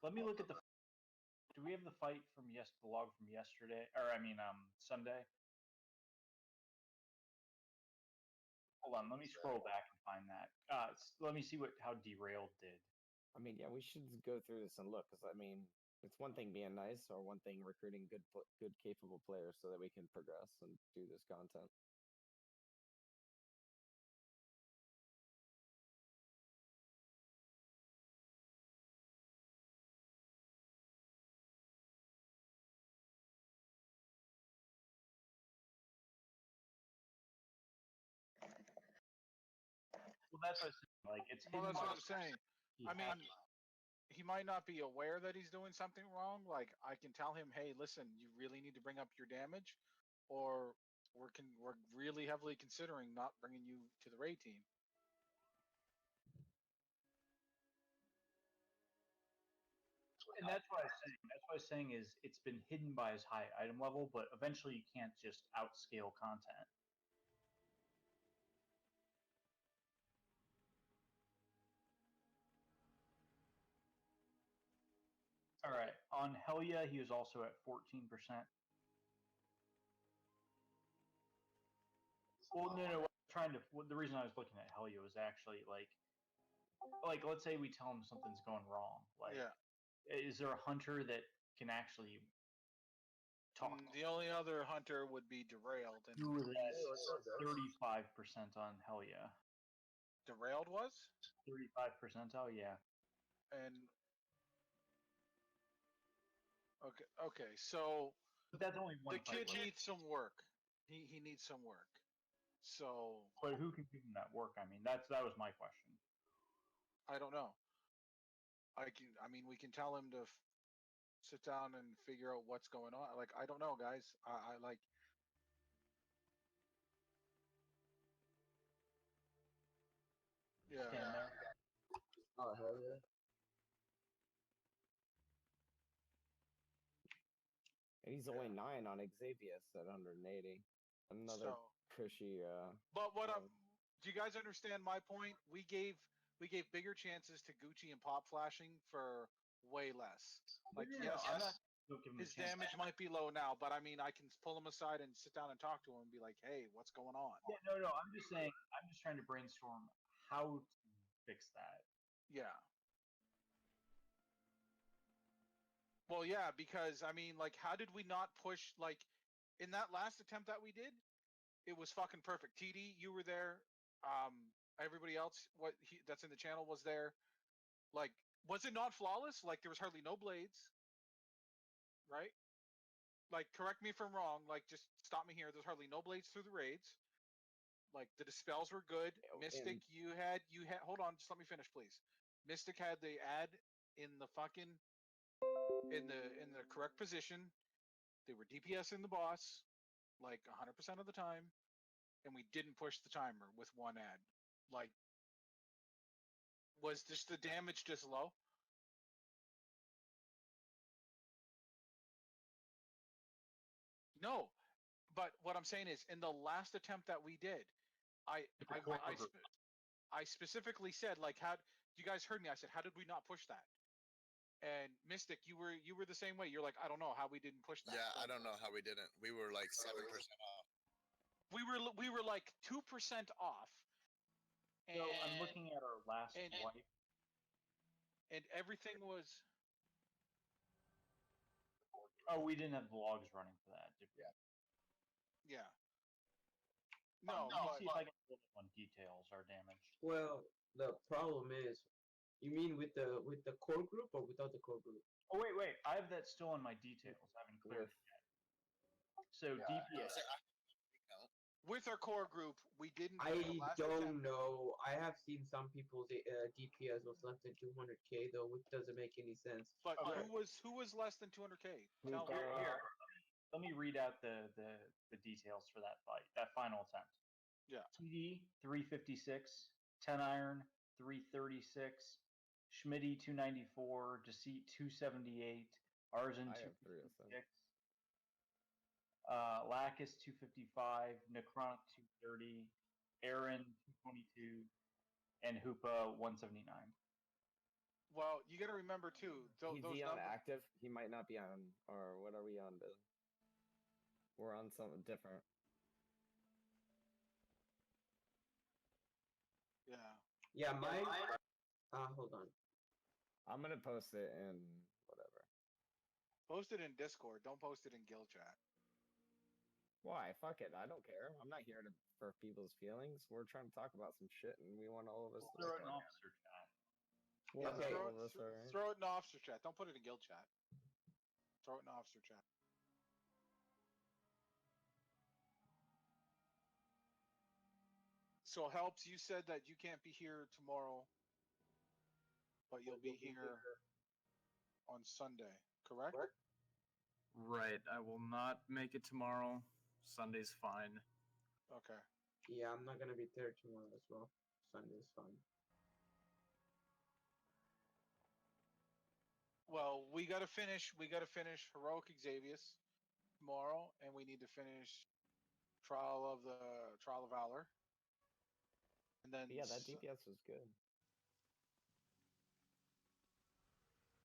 Let me look at the. Do we have the fight from the log from yesterday? Or Sunday? Hold on, let me scroll back and find that. Let me see how Derailed did. I mean, yeah, we should go through this and look, because I mean, it's one thing being nice, or one thing recruiting good, capable players so that we can progress and do this content. Well, that's what I'm saying. Like, it's Well, that's what I'm hidden saying. I mean, he might not be aware that he's doing something wrong. Like, I can tell him, hey, listen, you really need to bring up your damage, or we're really heavily considering not bringing you to the raid team. And that's what I was saying. That's what I was saying is it's been hidden by his high item level, but eventually you can't just outscale content. All right. On Helya, he was also at 14%. Well, no. What I'm trying to. The reason I was looking at Helio was actually like let's say we tell him something's going wrong. Like, Yeah. is there a hunter that can actually talk? The only other hunter would be Derailed. And Who is Hey, what's up, guys? 35% on Helio? Derailed was? 35%. Oh yeah. And okay, so But that's only one the kid fight. needs some work. He needs some work. So But who can give him that work? I mean, that was my question. I don't know. I mean, we can tell him to sit down and figure out what's going on. Like, I don't know, guys. I like. Yeah. Stand there. Oh, hell yeah. And he's only 9 on Xavius at 180. Another So- cushy. But what I'm. Do you guys understand my point? We gave bigger chances to Gucci and Pop Flashing for way less. Like, Yeah, yes, I'm not. Don't give him his a chance. damage might be low now, but I mean, I can pull him aside and sit down and talk to him and be like, "Hey, what's going on?" Yeah, no. I'm just saying. I'm just trying to brainstorm how to fix that. Yeah. Well, yeah, because I mean, like, how did we not push? Like, in that last attempt that we did, it was fucking perfect. TD, you were there. Everybody else, that's in the channel was there. Like, was it not flawless? Like, there was hardly no blades, right? Like, correct me if I'm wrong. Like, just stop me here. There's hardly no blades through the raids. Like, the dispels were good. Mystic, you had. Hold on, just let me finish, please. Mystic had the ad in the fucking in the correct position. They were DPS in the boss, like 100% of the time, and we didn't push the timer with one ad. Like, was just the damage just low? No, but what I'm saying is, in the last attempt that we did, I specifically said, like, how you guys heard me? I said, how did we not push that? And Mystic, you were the same way. You're like, I don't know how we didn't push that. Yeah, I don't know how we didn't. We were like 7% off. We were like 2% off. So I'm looking at our last wipe. And everything was. Oh, we didn't have the logs running for that, did we? Yeah. No, Let me but see if I can pull up on details our damage. Well, the problem is, you mean with the core group or without the core group? Oh wait, I have that still in my details. I haven't cleared it yet. So DPS. With our core group, we didn't. I don't know. I have seen some people's DPS was less than 200k though, which doesn't make any sense. But who was less than 200k? Tell me. Here. Let me read out the details for that fight, that final attempt. Yeah. TD 356, 10 iron 336, Schmitty 294, Deceit 278, Arzen 256. Lacus 255, Necronic 230, Aaron 222, and Hoopa 179. Well, you got to remember too. Is he on active? He might not be on. Or what are we on, Billy? We're on something different. Yeah. Yeah, mine. Hold on. I'm gonna post it in whatever. Post it in Discord. Don't post it in guild chat. Why? Fuck it. I don't care. I'm not here for people's feelings. We're trying to talk about some shit, and we want all of us to Throw it in officer chat. Yeah, okay. Throw it in officer chat. Don't put it in guild chat. Throw it in officer chat. So helps. You said that you can't be here tomorrow, but you'll be here on Sunday, correct? Right. I will not make it tomorrow. Sunday's fine. Okay. Yeah, I'm not gonna be there tomorrow as well. Sunday's fine. Well, we gotta finish Heroic Xavius tomorrow, and we need to finish Trial of Valor. And then yeah, that DPS was good.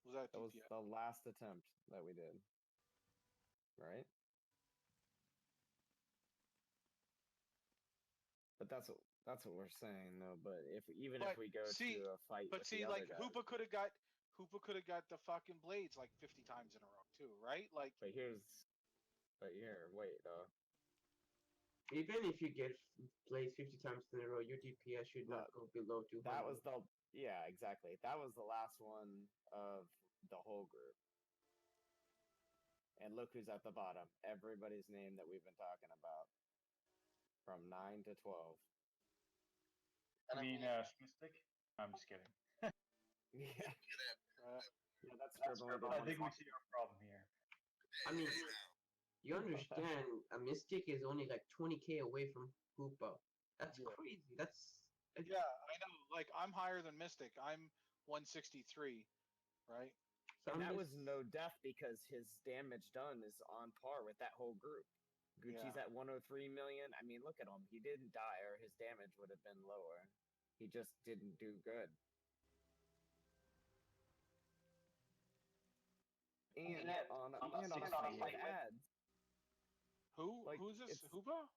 Was that was the last attempt that we did, right? But that's what we're saying though. But if even But if we go see, to a fight but with see, the like other guys, Hoopa could have got the fucking blades like 50 times in a row too, right? Like, but here, wait, Even if you get plays 50 times in a row, your DPS should not go below 200. that was exactly. That was the last one of the whole group. And look who's at the bottom. Everybody's name that we've been talking about. From 9 to 12. I mean, Mystic? I'm just kidding. Yeah. Yeah, that's I scribbling. think we see our problem here. I mean, you understand, a Mystic is only like 20k away from Hoopa. That's crazy. yeah, I know. Like, I'm higher than Mystic. I'm 163, right? And that was no death because his damage done is on par with that whole group. Gucci's at 103 million. I mean, look at him. He didn't die, or his damage would have been lower. He just didn't do good. And on a fight with ads. Who's this? Hoopa?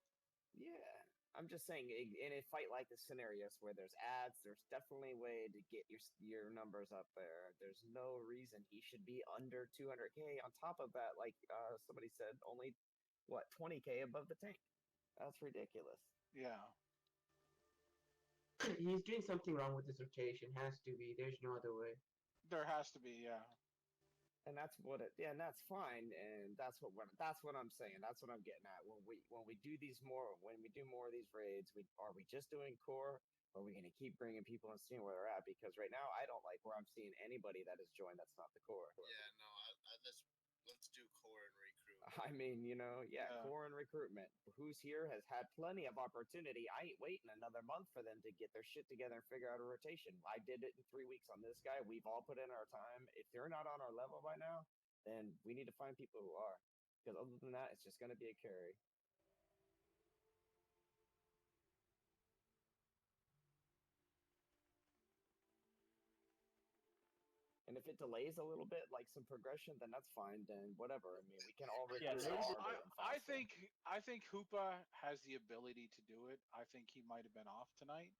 Yeah. I'm just saying, in a fight like this scenarios where there's ads, there's definitely a way to get your numbers up there. There's no reason he should be under 200k. On top of that, like somebody said, only 20k above the tank. That's ridiculous. Yeah. He's doing something wrong with his rotation. Has to be. There's no other way. There has to be, yeah. And that's what and that's fine, and that's what I'm saying. That's what I'm getting at. When we do more of these raids, are we just doing core, or are we gonna keep bringing people and seeing where they're at? Because right now, I don't like where I'm seeing anybody that has joined that's not the core. Yeah, no, let's do core and recruit. I mean, core and recruitment. Who's here has had plenty of opportunity. I ain't waiting another month for them to get their shit together and figure out a rotation. I did it in 3 weeks on this guy. We've all put in our time. If they're not on our level by now, then we need to find people who are. Because other than that, it's just going to be a carry. And if it delays a little bit, like some progression, then that's fine. Then whatever. I mean, we can all recruit I think Hoopa has the ability to do it. I think he might have been off tonight.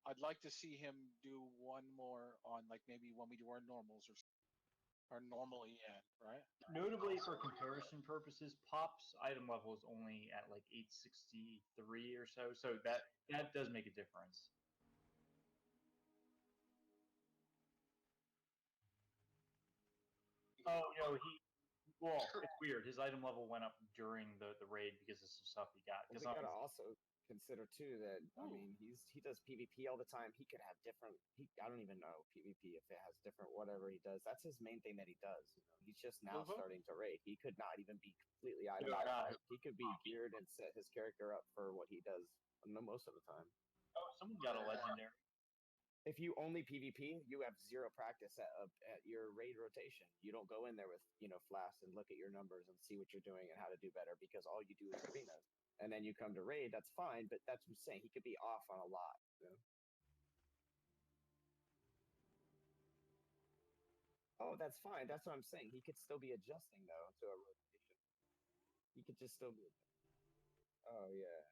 I'd like to see him do one more on, like, maybe when we do our normals or normal EN, right? Notably, for comparison purposes, Pop's item level is only at like 863 or so that does make a difference. Oh no, it's weird. His item level went up during the raid because of some stuff he got. We gotta also consider too that I mean he does PvP all the time. He could have different. I don't even know PvP if it has different whatever he does. That's his main thing that he does. He's just now starting to raid. He could not even be completely itemized. He could be geared and set his character up for what he does most of the time. Oh, someone got a legendary. If you only PvP, you have zero practice at your raid rotation. You don't go in there with, flasks and look at your numbers and see what you're doing and how to do better because all you do is arenas. And then you come to raid, that's fine, but that's what I'm saying. He could be off on a lot. Oh, that's fine. That's what I'm saying. He could still be adjusting, though, to a rotation. He could just still be. Oh, yeah.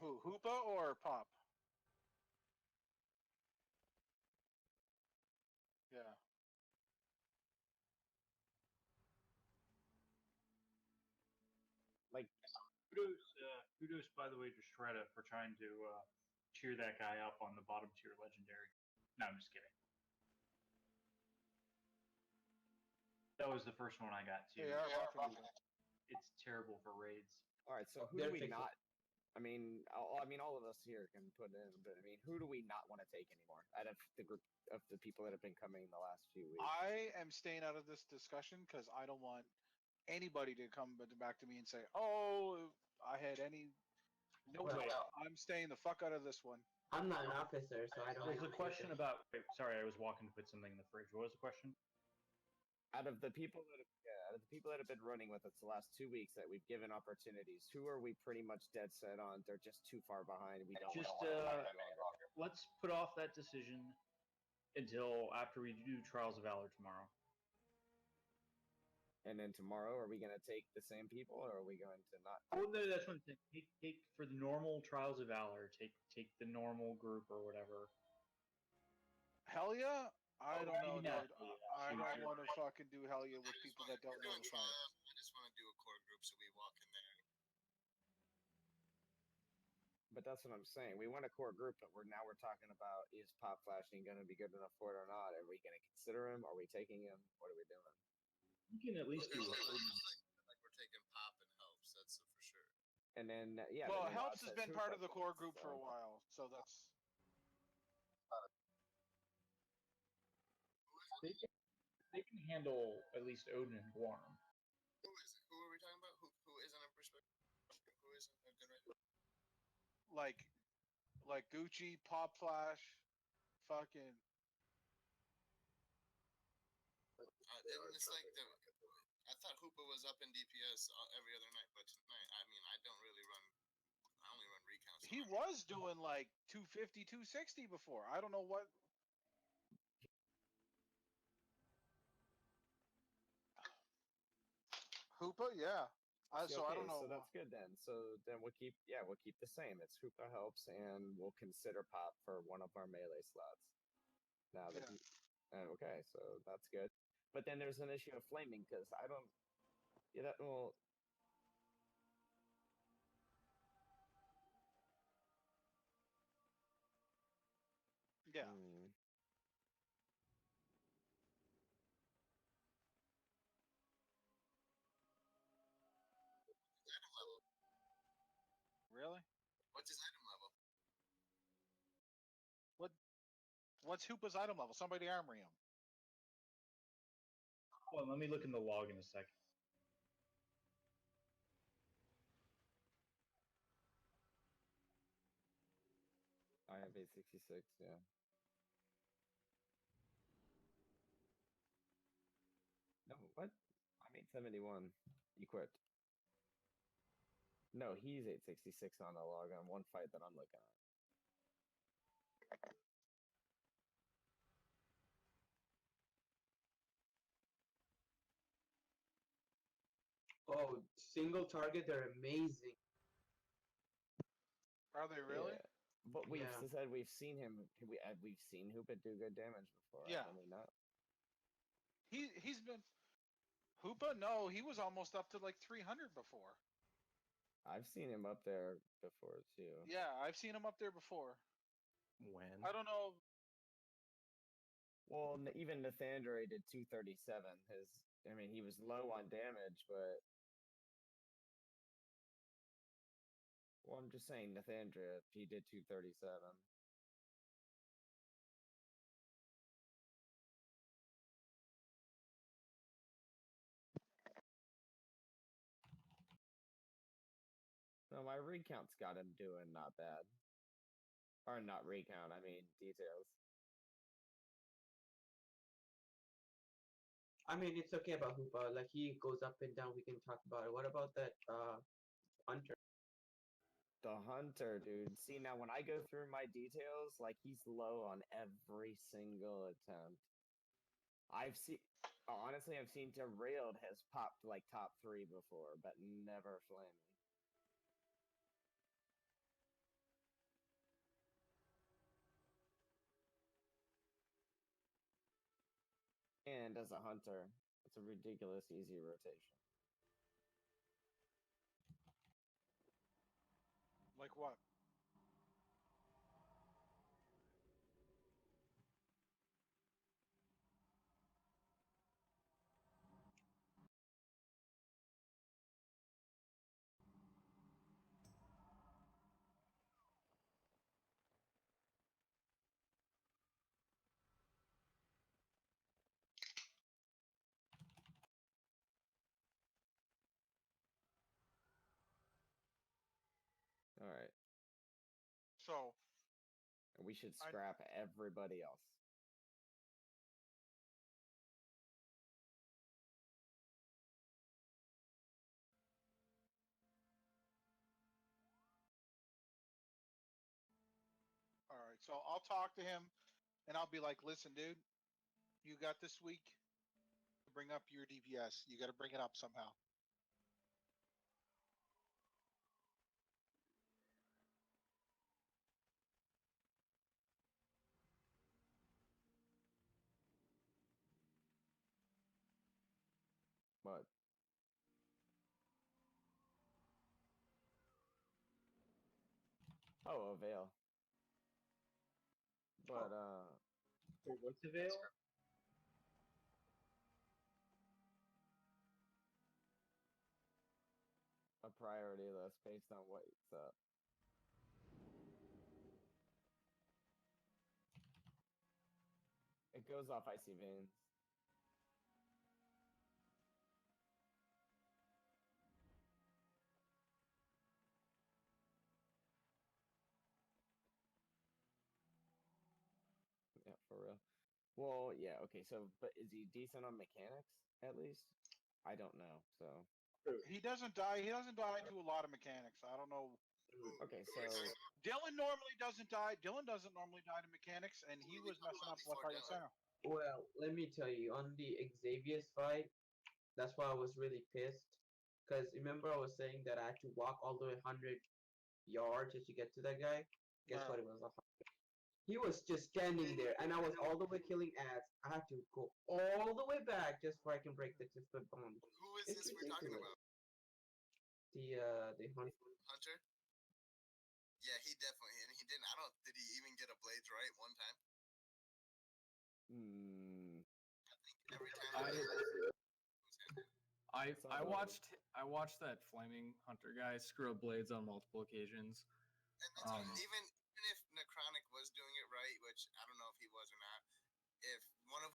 Who, Hoopa or Pop? Yeah. Like, kudos, by the way, to Shredda for trying to cheer that guy up on the bottom tier legendary. No, I'm just kidding. That was the first one I got too. It's terrible for raids. All right, so who do we not? I mean, all of us here can put in, but I mean, who do we not want to take anymore out of the group of the people that have been coming the last few weeks? I am staying out of this discussion because I don't want anybody to come back to me and say, "Oh, I had any." No, I'm staying the fuck out of this one. I'm not an officer, so I don't. There's a question about. Sorry, I was walking to put something in the fridge. What was the question? Out of the people that have been running with us the last 2 weeks that we've given opportunities, who are we pretty much dead set on? They're just too far behind. We don't Just want to fight any longer. let's put off that decision until after we do Trials of Valor tomorrow. And then tomorrow, are we going to take the same people, or are we going to not? Oh, no, that's what I'm saying. Take for the normal Trials of Valor. Take the normal group or whatever. Hell yeah. I don't know, maybe not. dude. I don't want to fucking do hell yeah with people that don't know the song. I just want to do a core group so we walk in there. But that's what I'm saying. We want a core group, but we're talking about, is pop flashing going to be good enough for it or not? Are we going to consider him? Are we taking him? What are we doing? You can at least do Like it. we're taking pop and helps. That's for sure. And then yeah. Well, then Helps Rod has says been who part fuck of the it, core group for so- a while, so that's. They can handle at least Odin and Gorm. Who are we talking about? Who isn't a perspective? Who isn't a good right? Like Gucci, Pop Flash, fucking. It's like I thought Hoopa was up in DPS every other night, but tonight, I mean, I don't really run. I only run recounts. He was doing like 250, 260 before. I don't know what. Hoopa, yeah. See, So I okay, don't know. So that's good then. So then we'll keep the same. It's Hoopa helps, and we'll consider pop for one of our melee slots. Now that okay, so that's good. But then there's an issue of flaming because I don't. Yeah, that will. Yeah. Item level. Really? What's his item level? What's Hoopa's item level? Somebody armory him. Well, let me look in the log in a second. I have 866. Yeah. No, what? I'm 871 equipped. No, he's 866 on the log on one fight that I'm looking at. Oh, single target, they're amazing. Are they really? Yeah. But we've Yeah. said we've seen him. We've seen Hoopa do good damage before. Yeah. Have we not? He's been. Hoopa? No, he was almost up to like 300 before. I've seen him up there before too. Yeah, I've seen him up there before. When? I don't know. Well, even Nathandra did 237. He was low on damage, but well, I'm just saying Nathandra, he did 237. No, my recount's got him doing not bad. Or not recount, I mean details. I mean, it's okay about Hoopa. Like, he goes up and down. We can talk about it. What about that Hunter? The Hunter, dude. See, now when I go through my details, like, he's low on every single attempt. Honestly, I've seen Derailed has popped, like, top 3 before, but never Flaming. And as a Hunter, it's a ridiculous easy rotation. Like what? Alright. So. And we should scrap everybody else. So I'll talk to him, and I'll be like, "Listen, dude, you got this week to bring up your DPS. You got to bring it up somehow." But oh, Avail. But What's avail? a priority list based on what's up. It goes off icy veins. Yeah, for real. Well, yeah, okay, so, but is he decent on mechanics, at least? I don't know, so. He doesn't die. He doesn't die to a lot of mechanics. I don't know. Okay, so. Dylan normally doesn't die. Dylan doesn't normally die to mechanics, and he was messing up left, right, and center. Well, let me tell you, on the Xavier's fight, that's why I was really pissed. Because remember I was saying that I had to walk all the way 100 yards just to get to that guy? Guess what? It was 100. He was just standing there, and I was all the way killing ads. I had to go all the way back just so I can break the foot bond. Who is this we're talking about? The Hunter? Yeah, he definitely, and he didn't. Did he even get a blades right one time? I think every time. I watched that flaming hunter guy screw up blades on multiple occasions. And that's even